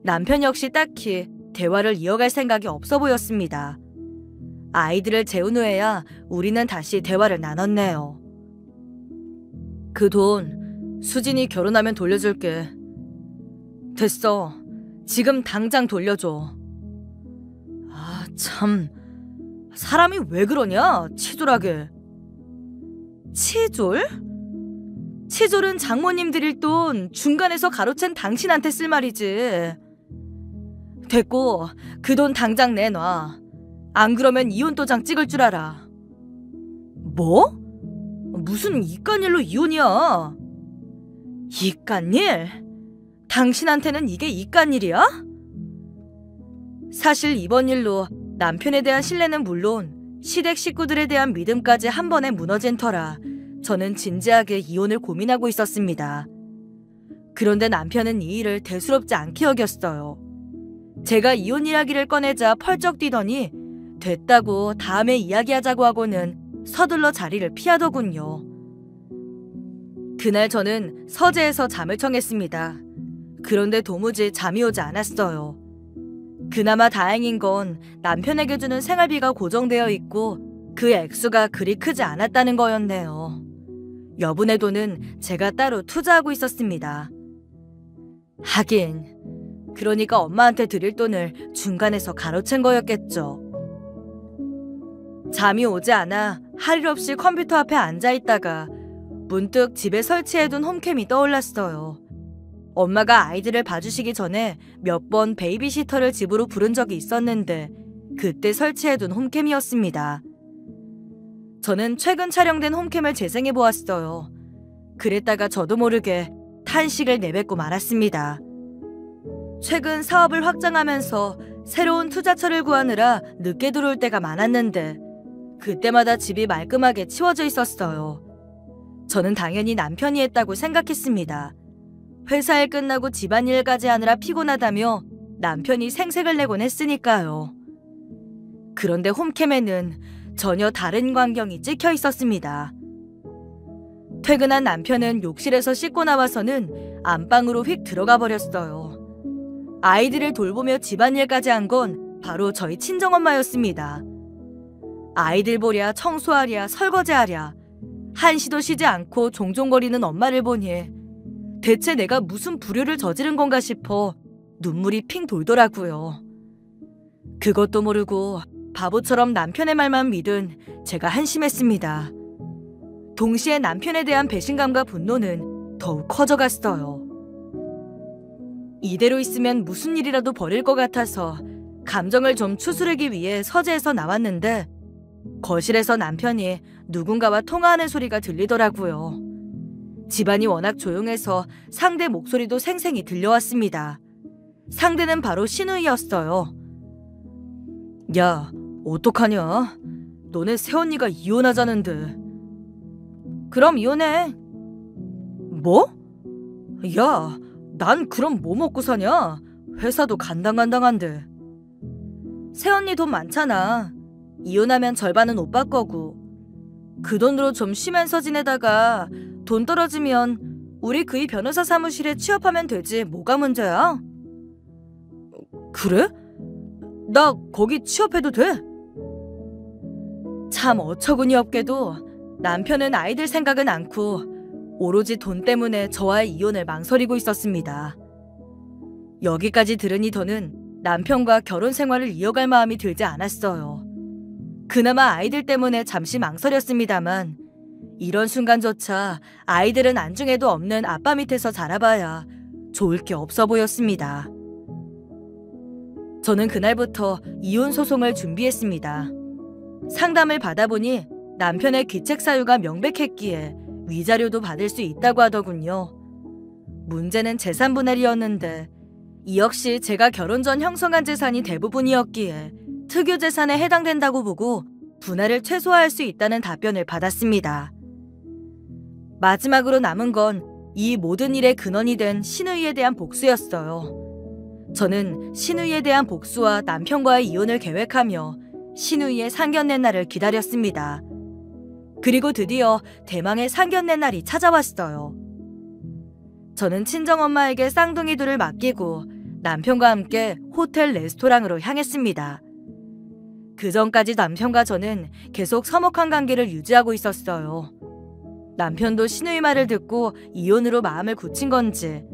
남편 역시 딱히 대화를 이어갈 생각이 없어 보였습니다. 아이들을 재운 후에야 우리는 다시 대화를 나눴네요. 그 돈 수진이 결혼하면 돌려줄게. 됐어. 지금 당장 돌려줘. 아, 참. 사람이 왜 그러냐, 치졸하게. 치졸? 치졸은 장모님 드릴 돈 중간에서 가로챈 당신한테 쓸 말이지. 됐고, 그 돈 당장 내놔. 안 그러면 이혼 도장 찍을 줄 알아. 뭐? 무슨 이깟일로 이혼이야? 이깟일? 당신한테는 이게 이깟일이야? 사실 이번 일로 남편에 대한 신뢰는 물론 시댁 식구들에 대한 믿음까지 한 번에 무너진 터라 저는 진지하게 이혼을 고민하고 있었습니다. 그런데 남편은 이 일을 대수롭지 않게 여겼어요. 제가 이혼 이야기를 꺼내자 펄쩍 뛰더니 됐다고 다음에 이야기하자고 하고는 서둘러 자리를 피하더군요. 그날 저는 서재에서 잠을 청했습니다. 그런데 도무지 잠이 오지 않았어요. 그나마 다행인 건 남편에게 주는 생활비가 고정되어 있고 그 액수가 그리 크지 않았다는 거였네요. 여분의 돈은 제가 따로 투자하고 있었습니다. 하긴, 그러니까 엄마한테 드릴 돈을 중간에서 가로챈 거였겠죠. 잠이 오지 않아 할 일 없이 컴퓨터 앞에 앉아있다가 문득 집에 설치해둔 홈캠이 떠올랐어요. 엄마가 아이들을 봐주시기 전에 몇 번 베이비시터를 집으로 부른 적이 있었는데 그때 설치해둔 홈캠이었습니다. 저는 최근 촬영된 홈캠을 재생해보았어요. 그랬다가 저도 모르게 탄식을 내뱉고 말았습니다. 최근 사업을 확장하면서 새로운 투자처를 구하느라 늦게 들어올 때가 많았는데 그때마다 집이 말끔하게 치워져 있었어요. 저는 당연히 남편이 했다고 생각했습니다. 회사 일 끝나고 집안일까지 하느라 피곤하다며 남편이 생색을 내곤 했으니까요. 그런데 홈캠에는 전혀 다른 광경이 찍혀 있었습니다. 퇴근한 남편은 욕실에서 씻고 나와서는 안방으로 휙 들어가 버렸어요. 아이들을 돌보며 집안일까지 한 건 바로 저희 친정엄마였습니다. 아이들 보랴 청소하랴 설거지하랴 한시도 쉬지 않고 종종거리는 엄마를 보니 대체 내가 무슨 불효를 저지른 건가 싶어 눈물이 핑 돌더라고요. 그것도 모르고 바보처럼 남편의 말만 믿은 제가 한심했습니다. 동시에 남편에 대한 배신감과 분노는 더욱 커져갔어요. 이대로 있으면 무슨 일이라도 벌일 것 같아서 감정을 좀 추스르기 위해 서재에서 나왔는데 거실에서 남편이 누군가와 통화하는 소리가 들리더라고요. 집안이 워낙 조용해서 상대 목소리도 생생히 들려왔습니다. 상대는 바로 신우이였어요. 야, 어떡하냐? 너네 새언니가 이혼하자는데. 그럼 이혼해. 뭐? 야, 난 그럼 뭐 먹고 사냐? 회사도 간당간당한데. 새언니 돈 많잖아. 이혼하면 절반은 오빠 거고. 그 돈으로 좀 쉬면서 지내다가 돈 떨어지면 우리 그이 변호사 사무실에 취업하면 되지 뭐가 문제야? 그래? 나 거기 취업해도 돼? 참 어처구니 없게도 남편은 아이들 생각은 않고 오로지 돈 때문에 저와의 이혼을 망설이고 있었습니다. 여기까지 들으니 더는 남편과 결혼 생활을 이어갈 마음이 들지 않았어요. 그나마 아이들 때문에 잠시 망설였습니다만 이런 순간조차 아이들은 안중에도 없는 아빠 밑에서 자라봐야 좋을 게 없어 보였습니다. 저는 그날부터 이혼 소송을 준비했습니다. 상담을 받아보니 남편의 귀책 사유가 명백했기에 위자료도 받을 수 있다고 하더군요. 문제는 재산 분할이었는데 이 역시 제가 결혼 전 형성한 재산이 대부분이었기에 특유 재산에 해당된다고 보고 분할을 최소화할 수 있다는 답변을 받았습니다. 마지막으로 남은 건 이 모든 일의 근원이 된 신우이에 대한 복수였어요. 저는 신우이에 대한 복수와 남편과의 이혼을 계획하며 신우이의 상견례 날을 기다렸습니다. 그리고 드디어 대망의 상견례 날이 찾아왔어요. 저는 친정엄마에게 쌍둥이 둘을 맡기고 남편과 함께 호텔 레스토랑으로 향했습니다. 그 전까지 남편과 저는 계속 서먹한 관계를 유지하고 있었어요. 남편도 신우이 말을 듣고 이혼으로 마음을 굳힌 건지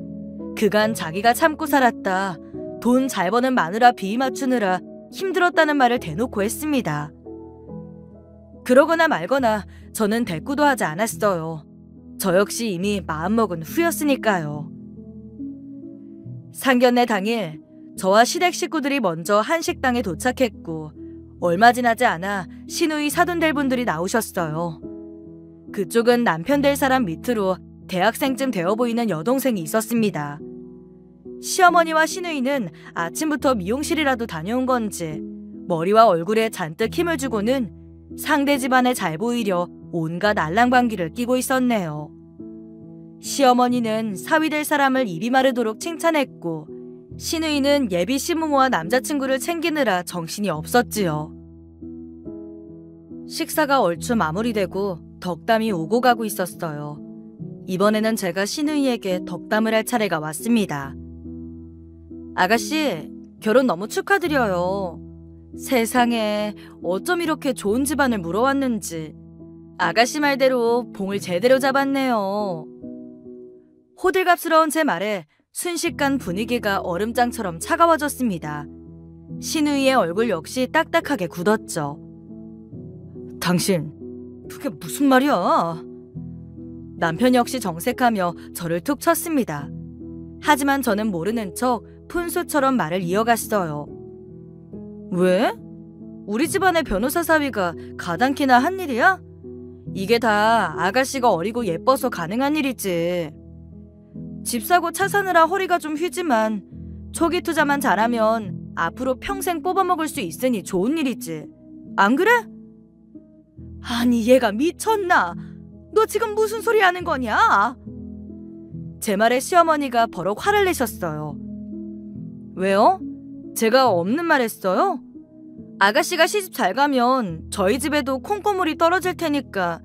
그간 자기가 참고 살았다 돈 잘 버는 마누라 비위 맞추느라 힘들었다는 말을 대놓고 했습니다. 그러거나 말거나 저는 대꾸도 하지 않았어요. 저 역시 이미 마음먹은 후였으니까요. 상견례 당일 저와 시댁 식구들이 먼저 한식당에 도착했고 얼마 지나지 않아 시누이 사돈될 분들이 나오셨어요. 그쪽은 남편 될 사람 밑으로 대학생쯤 되어 보이는 여동생이 있었습니다. 시어머니와 시누이는 아침부터 미용실이라도 다녀온 건지 머리와 얼굴에 잔뜩 힘을 주고는 상대 집안에 잘 보이려 온갖 알랑방귀를 끼고 있었네요. 시어머니는 사위 될 사람을 입이 마르도록 칭찬했고 시누이는 예비 시부모와 남자친구를 챙기느라 정신이 없었지요. 식사가 얼추 마무리되고 덕담이 오고 가고 있었어요. 이번에는 제가 시누이에게 덕담을 할 차례가 왔습니다. 아가씨, 결혼 너무 축하드려요. 세상에 어쩜 이렇게 좋은 집안을 물어왔는지. 아가씨 말대로 봉을 제대로 잡았네요. 호들갑스러운 제 말에 순식간 분위기가 얼음장처럼 차가워졌습니다. 시누이의 얼굴 역시 딱딱하게 굳었죠. 당신, 그게 무슨 말이야? 남편 역시 정색하며 저를 툭 쳤습니다. 하지만 저는 모르는 척 푼수처럼 말을 이어갔어요. 왜? 우리 집안의 변호사 사위가 가당키나 한 일이야? 이게 다 아가씨가 어리고 예뻐서 가능한 일이지. 집 사고 차 사느라 허리가 좀 휘지만 초기 투자만 잘하면 앞으로 평생 뽑아먹을 수 있으니 좋은 일이지. 안 그래? 아니 얘가 미쳤나? 너 지금 무슨 소리 하는 거냐? 제 말에 시어머니가 버럭 화를 내셨어요. 왜요? 제가 없는 말 했어요? 아가씨가 시집 잘 가면 저희 집에도 콩고물이 떨어질 테니까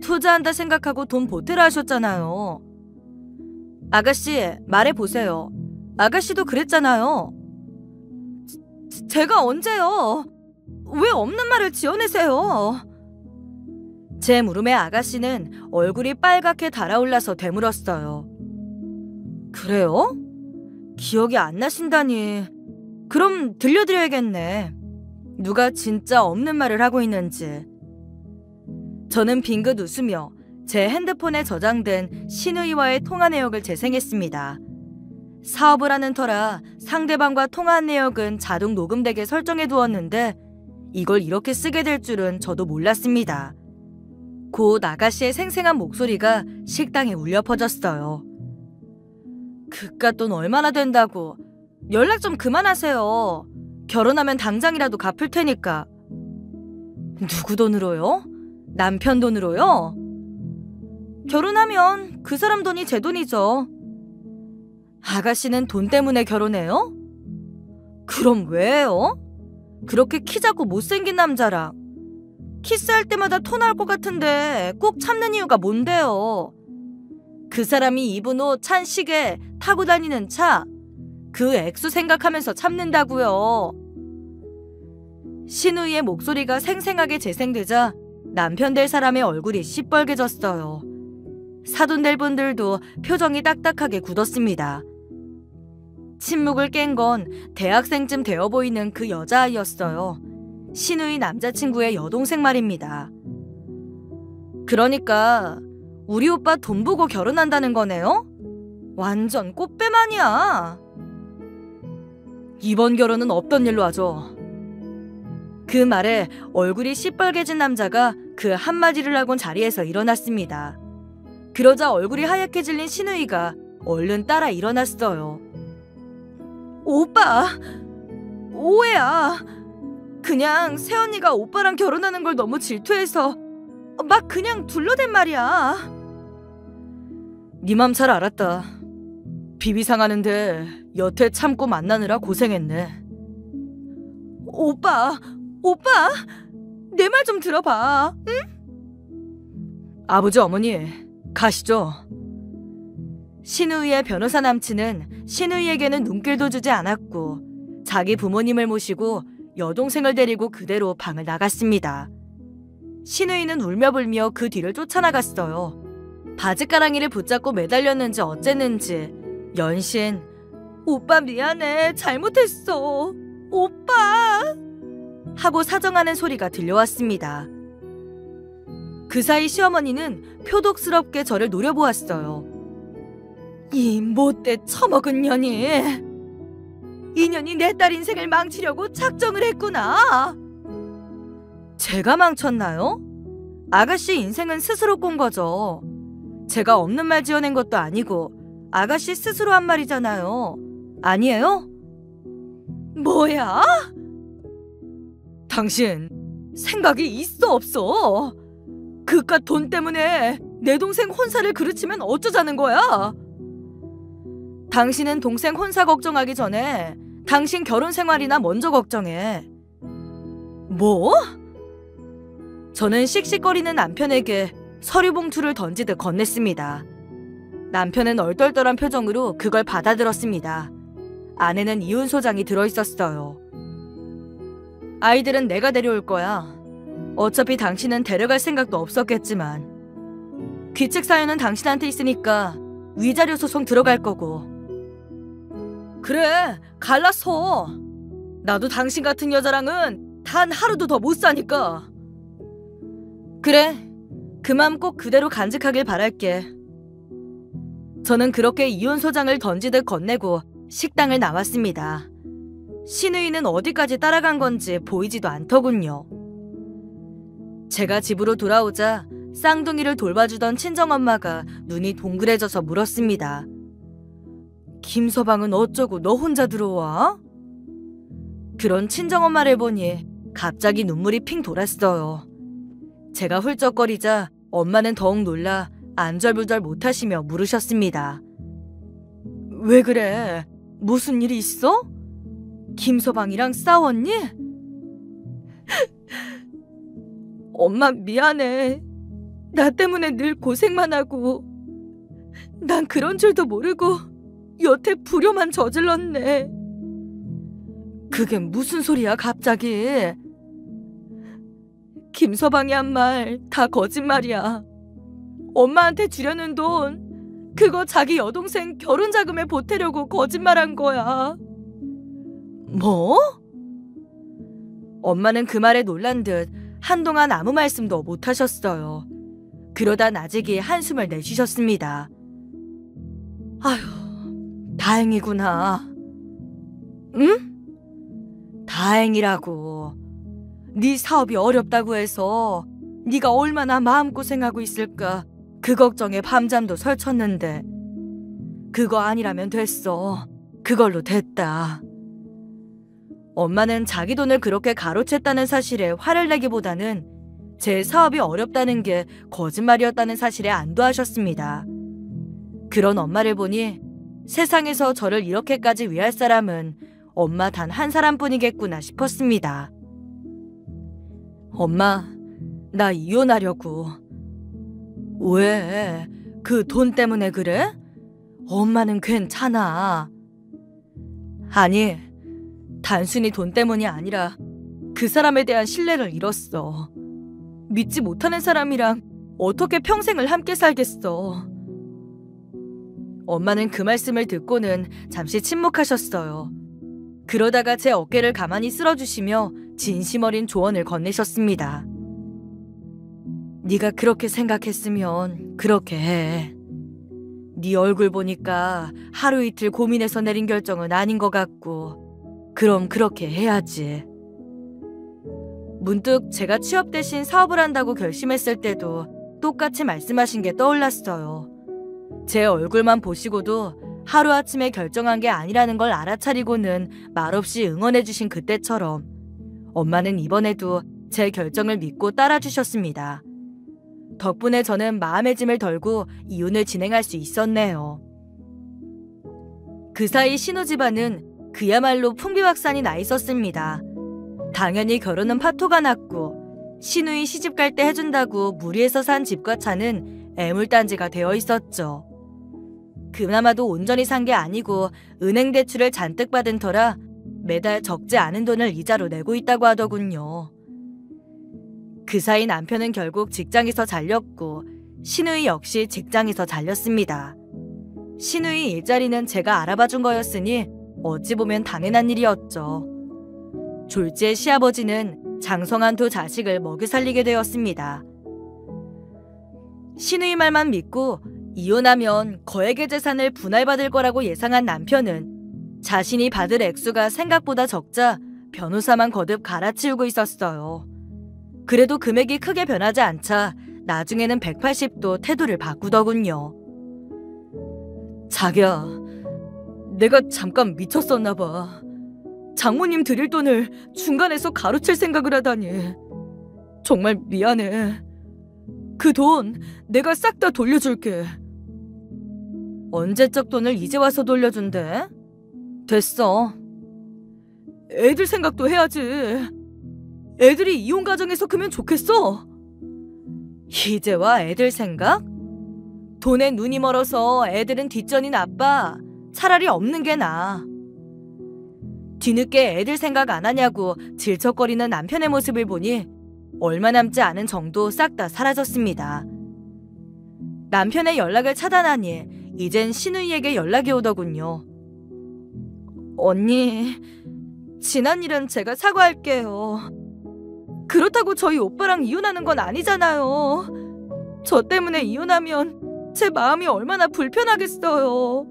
투자한다 생각하고 돈 보태라 하셨잖아요. 아가씨 말해보세요. 아가씨도 그랬잖아요. 제가 언제요? 왜 없는 말을 지어내세요? 제 물음에 아가씨는 얼굴이 빨갛게 달아올라서 되물었어요. 그래요? 기억이 안 나신다니. 그럼 들려드려야겠네. 누가 진짜 없는 말을 하고 있는지. 저는 빙긋 웃으며 제 핸드폰에 저장된 시누이와의 통화 내역을 재생했습니다. 사업을 하는 터라 상대방과 통화한 내역은 자동 녹음되게 설정해 두었는데 이걸 이렇게 쓰게 될 줄은 저도 몰랐습니다. 곧 아가씨의 생생한 목소리가 식당에 울려 퍼졌어요. 그깟 돈 얼마나 된다고. 연락 좀 그만하세요. 결혼하면 당장이라도 갚을 테니까. 누구 돈으로요? 남편 돈으로요? 결혼하면 그 사람 돈이 제 돈이죠. 아가씨는 돈 때문에 결혼해요? 그럼 왜요? 그렇게 키 작고 못생긴 남자랑 키스할 때마다 토 나올 것 같은데 꼭 참는 이유가 뭔데요? 그 사람이 입은 옷, 찬 시계, 타고 다니는 차, 그 액수 생각하면서 참는다고요. 시누이의 목소리가 생생하게 재생되자 남편 될 사람의 얼굴이 시뻘개졌어요. 사돈 될 분들도 표정이 딱딱하게 굳었습니다. 침묵을 깬 건 대학생쯤 되어 보이는 그 여자아이였어요. 시누이 남자친구의 여동생 말입니다. 그러니까 우리 오빠 돈 보고 결혼한다는 거네요? 완전 꽃뱀아니야. 이번 결혼은 없던 일로 하죠. 그 말에 얼굴이 시뻘개진 남자가 그 한마디를 하곤 자리에서 일어났습니다. 그러자 얼굴이 하얗게 질린 시누이가 얼른 따라 일어났어요. 오빠, 오해야. 그냥 새언니가 오빠랑 결혼하는 걸 너무 질투해서 막 그냥 둘러댄 말이야. 네 맘 잘 알았다. 비비 상하는데 여태 참고 만나느라 고생했네. 오빠, 내 말 좀 들어봐, 응? 아버지 어머니, 가시죠. 시누이의 변호사 남친은 시누이에게는 눈길도 주지 않았고 자기 부모님을 모시고 여동생을 데리고 그대로 방을 나갔습니다. 시누이는 울며불며 그 뒤를 쫓아나갔어요. 바지가랑이를 붙잡고 매달렸는지 어쨌는지 연신 오빠 미안해. 잘못했어. 오빠! 하고 사정하는 소리가 들려왔습니다. 그 사이 시어머니는 표독스럽게 저를 노려보았어요. 이 못돼 처먹은 년이! 이 년이 내 딸 인생을 망치려고 작정을 했구나. 제가 망쳤나요? 아가씨 인생은 스스로 꾼 거죠. 제가 없는 말 지어낸 것도 아니고 아가씨 스스로 한 말이잖아요. 아니에요? 뭐야? 당신 생각이 있어 없어? 그깟 돈 때문에 내 동생 혼사를 그르치면 어쩌자는 거야? 당신은 동생 혼사 걱정하기 전에 당신 결혼 생활이나 먼저 걱정해. 뭐? 저는 씩씩거리는 남편에게 서류 봉투를 던지듯 건넸습니다. 남편은 얼떨떨한 표정으로 그걸 받아들었습니다. 안에는 이혼 소장이 들어있었어요. 아이들은 내가 데려올 거야. 어차피 당신은 데려갈 생각도 없었겠지만 귀책 사유는 당신한테 있으니까 위자료 소송 들어갈 거고. 그래, 갈라서. 나도 당신 같은 여자랑은 단 하루도 더 못 사니까. 그래, 그 맘 꼭 그대로 간직하길 바랄게. 저는 그렇게 이혼 소장을 던지듯 건네고 식당을 나왔습니다. 신우이는 어디까지 따라간 건지 보이지도 않더군요. 제가 집으로 돌아오자 쌍둥이를 돌봐주던 친정엄마가 눈이 동그래져서 물었습니다. 김서방은 어쩌고 너 혼자 들어와? 그런 친정엄마를 보니 갑자기 눈물이 핑 돌았어요. 제가 훌쩍거리자 엄마는 더욱 놀라 안절부절 못하시며 물으셨습니다. 왜 그래? 무슨 일이 있어? 김서방이랑 싸웠니? 엄마 미안해. 나 때문에 늘 고생만 하고 난 그런 줄도 모르고 여태 불효만 저질렀네. 그게 무슨 소리야 갑자기? 김서방이 한 말 다 거짓말이야. 엄마한테 주려는 돈 그거 자기 여동생 결혼 자금에 보태려고 거짓말한 거야. 뭐? 엄마는 그 말에 놀란 듯 한동안 아무 말씀도 못하셨어요. 그러다 나직이 한숨을 내쉬셨습니다. 아휴, 다행이구나. 응? 다행이라고. 네 사업이 어렵다고 해서 네가 얼마나 마음고생하고 있을까 그 걱정에 밤잠도 설쳤는데 그거 아니라면 됐어. 그걸로 됐다. 엄마는 자기 돈을 그렇게 가로챘다는 사실에 화를 내기보다는 제 사업이 어렵다는 게 거짓말이었다는 사실에 안도하셨습니다. 그런 엄마를 보니 세상에서 저를 이렇게까지 위할 사람은 엄마 단 한 사람뿐이겠구나 싶었습니다. 엄마, 나 이혼하려고. 왜? 그 돈 때문에 그래? 엄마는 괜찮아. 아니, 단순히 돈 때문이 아니라 그 사람에 대한 신뢰를 잃었어. 믿지 못하는 사람이랑 어떻게 평생을 함께 살겠어. 엄마는 그 말씀을 듣고는 잠시 침묵하셨어요. 그러다가 제 어깨를 가만히 쓸어주시며 진심 어린 조언을 건네셨습니다. 네가 그렇게 생각했으면 그렇게 해. 네 얼굴 보니까 하루 이틀 고민해서 내린 결정은 아닌 것 같고 그럼 그렇게 해야지. 문득 제가 취업 대신 사업을 한다고 결심했을 때도 똑같이 말씀하신 게 떠올랐어요. 제 얼굴만 보시고도 하루아침에 결정한 게 아니라는 걸 알아차리고는 말없이 응원해주신 그때처럼 엄마는 이번에도 제 결정을 믿고 따라주셨습니다. 덕분에 저는 마음의 짐을 덜고 이혼을 진행할 수 있었네요. 그 사이 신우 집안은 그야말로 풍비박산이 나 있었습니다. 당연히 결혼은 파토가 났고 신우이 시집 갈 때 해준다고 무리해서 산 집과 차는 애물단지가 되어 있었죠. 그나마도 온전히 산 게 아니고 은행 대출을 잔뜩 받은 터라 매달 적지 않은 돈을 이자로 내고 있다고 하더군요. 그 사이 남편은 결국 직장에서 잘렸고 신우이 역시 직장에서 잘렸습니다. 신우이 일자리는 제가 알아봐 준 거였으니 어찌 보면 당연한 일이었죠. 졸지의 시아버지는 장성한 두 자식을 먹여 살리게 되었습니다. 신우이 말만 믿고 이혼하면 거액의 재산을 분할받을 거라고 예상한 남편은 자신이 받을 액수가 생각보다 적자 변호사만 거듭 갈아치우고 있었어요. 그래도 금액이 크게 변하지 않자 나중에는 180도 태도를 바꾸더군요. 자기야, 내가 잠깐 미쳤었나 봐. 장모님 드릴 돈을 중간에서 가로챌 생각을 하다니. 정말 미안해. 그 돈 내가 싹 다 돌려줄게. 언제적 돈을 이제 와서 돌려준대? 됐어. 애들 생각도 해야지. 애들이 이혼 가정에서 크면 좋겠어. 이제와 애들 생각? 돈에 눈이 멀어서 애들은 뒷전이 나빠. 차라리 없는 게 나아. 뒤늦게 애들 생각 안 하냐고 질척거리는 남편의 모습을 보니 얼마 남지 않은 정도 싹 다 사라졌습니다. 남편의 연락을 차단하니 이젠 신우이에게 연락이 오더군요. 언니, 지난 일은 제가 사과할게요. 그렇다고 저희 오빠랑 이혼하는 건 아니잖아요. 저 때문에 이혼하면 제 마음이 얼마나 불편하겠어요.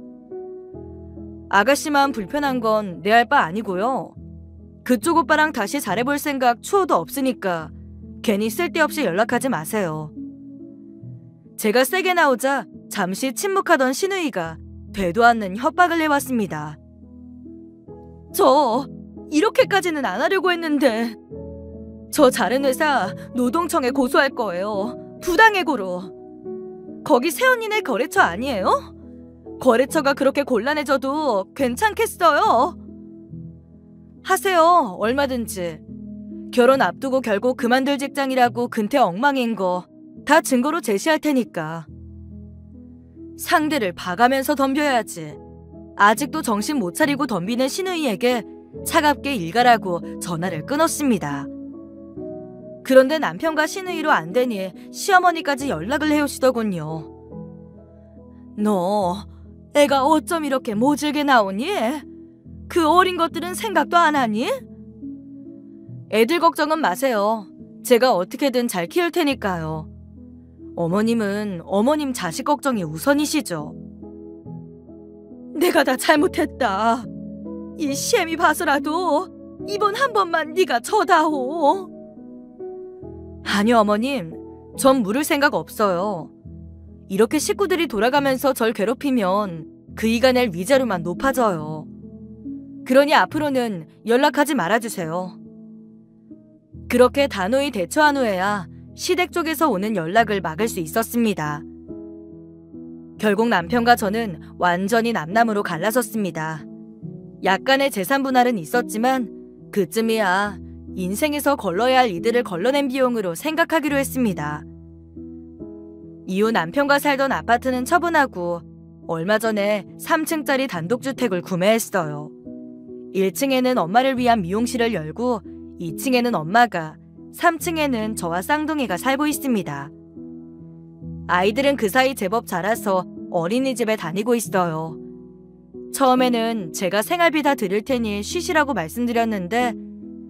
아가씨 마음 불편한 건 내 할 바 아니고요. 그쪽 오빠랑 다시 잘해볼 생각 추호도 없으니까 괜히 쓸데없이 연락하지 마세요. 제가 세게 나오자 잠시 침묵하던 신우이가 되도 않는 협박을 해왔습니다. 저 이렇게까지는 안 하려고 했는데 저 다른 회사 노동청에 고소할 거예요. 부당해고로. 거기 새언니네 거래처 아니에요? 거래처가 그렇게 곤란해져도 괜찮겠어요? 하세요. 얼마든지. 결혼 앞두고 결국 그만둘 직장이라고 근태 엉망인 거 다 증거로 제시할 테니까. 상대를 봐가면서 덤벼야지. 아직도 정신 못 차리고 덤비는 신우이에게 차갑게 일가라고 전화를 끊었습니다. 그런데 남편과 신우이로 안 되니 시어머니까지 연락을 해오시더군요. 너 애가 어쩜 이렇게 모질게 나오니? 그 어린 것들은 생각도 안 하니? 애들 걱정은 마세요. 제가 어떻게든 잘 키울 테니까요. 어머님은 어머님 자식 걱정이 우선이시죠. 내가 다 잘못했다. 이 시애미 봐서라도 이번 한 번만 네가 져다오. 아니요, 어머님. 전 물을 생각 없어요. 이렇게 식구들이 돌아가면서 절 괴롭히면 그 이가 낼 위자료만 높아져요. 그러니 앞으로는 연락하지 말아주세요. 그렇게 단호히 대처한 후에야 시댁 쪽에서 오는 연락을 막을 수 있었습니다. 결국 남편과 저는 완전히 남남으로 갈라섰습니다. 약간의 재산 분할은 있었지만 그쯤이야 인생에서 걸러야 할 이들을 걸러낸 비용으로 생각하기로 했습니다. 이후 남편과 살던 아파트는 처분하고 얼마 전에 3층짜리 단독주택을 구매했어요. 1층에는 엄마를 위한 미용실을 열고 2층에는 엄마가, 3층에는 저와 쌍둥이가 살고 있습니다. 아이들은 그 사이 제법 자라서 어린이집에 다니고 있어요. 처음에는 제가 생활비 다 드릴 테니 쉬시라고 말씀드렸는데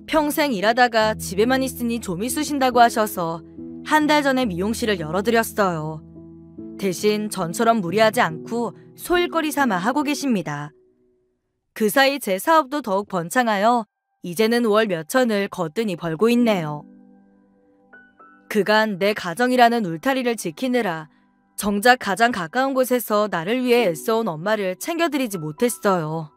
평생 일하다가 집에만 있으니 좀이 쑤신다고 하셔서 한 달 전에 미용실을 열어드렸어요. 대신 전처럼 무리하지 않고 소일거리 삼아 하고 계십니다. 그 사이 제 사업도 더욱 번창하여 이제는 월 몇천을 거뜬히 벌고 있네요. 그간 내 가정이라는 울타리를 지키느라 정작 가장 가까운 곳에서 나를 위해 애써온 엄마를 챙겨드리지 못했어요.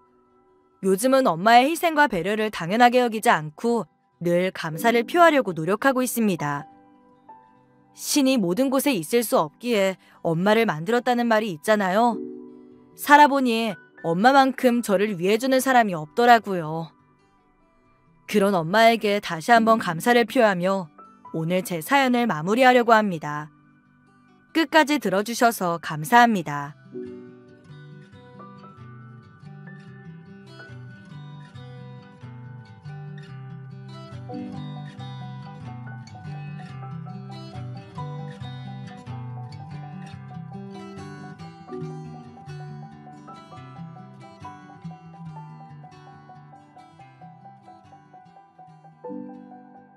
요즘은 엄마의 희생과 배려를 당연하게 여기지 않고 늘 감사를 표하려고 노력하고 있습니다. 신이 모든 곳에 있을 수 없기에 엄마를 만들었다는 말이 있잖아요. 살아보니 엄마만큼 저를 위해주는 사람이 없더라고요. 그런 엄마에게 다시 한번 감사를 표하며 오늘 제 사연을 마무리하려고 합니다. 끝까지 들어주셔서 감사합니다.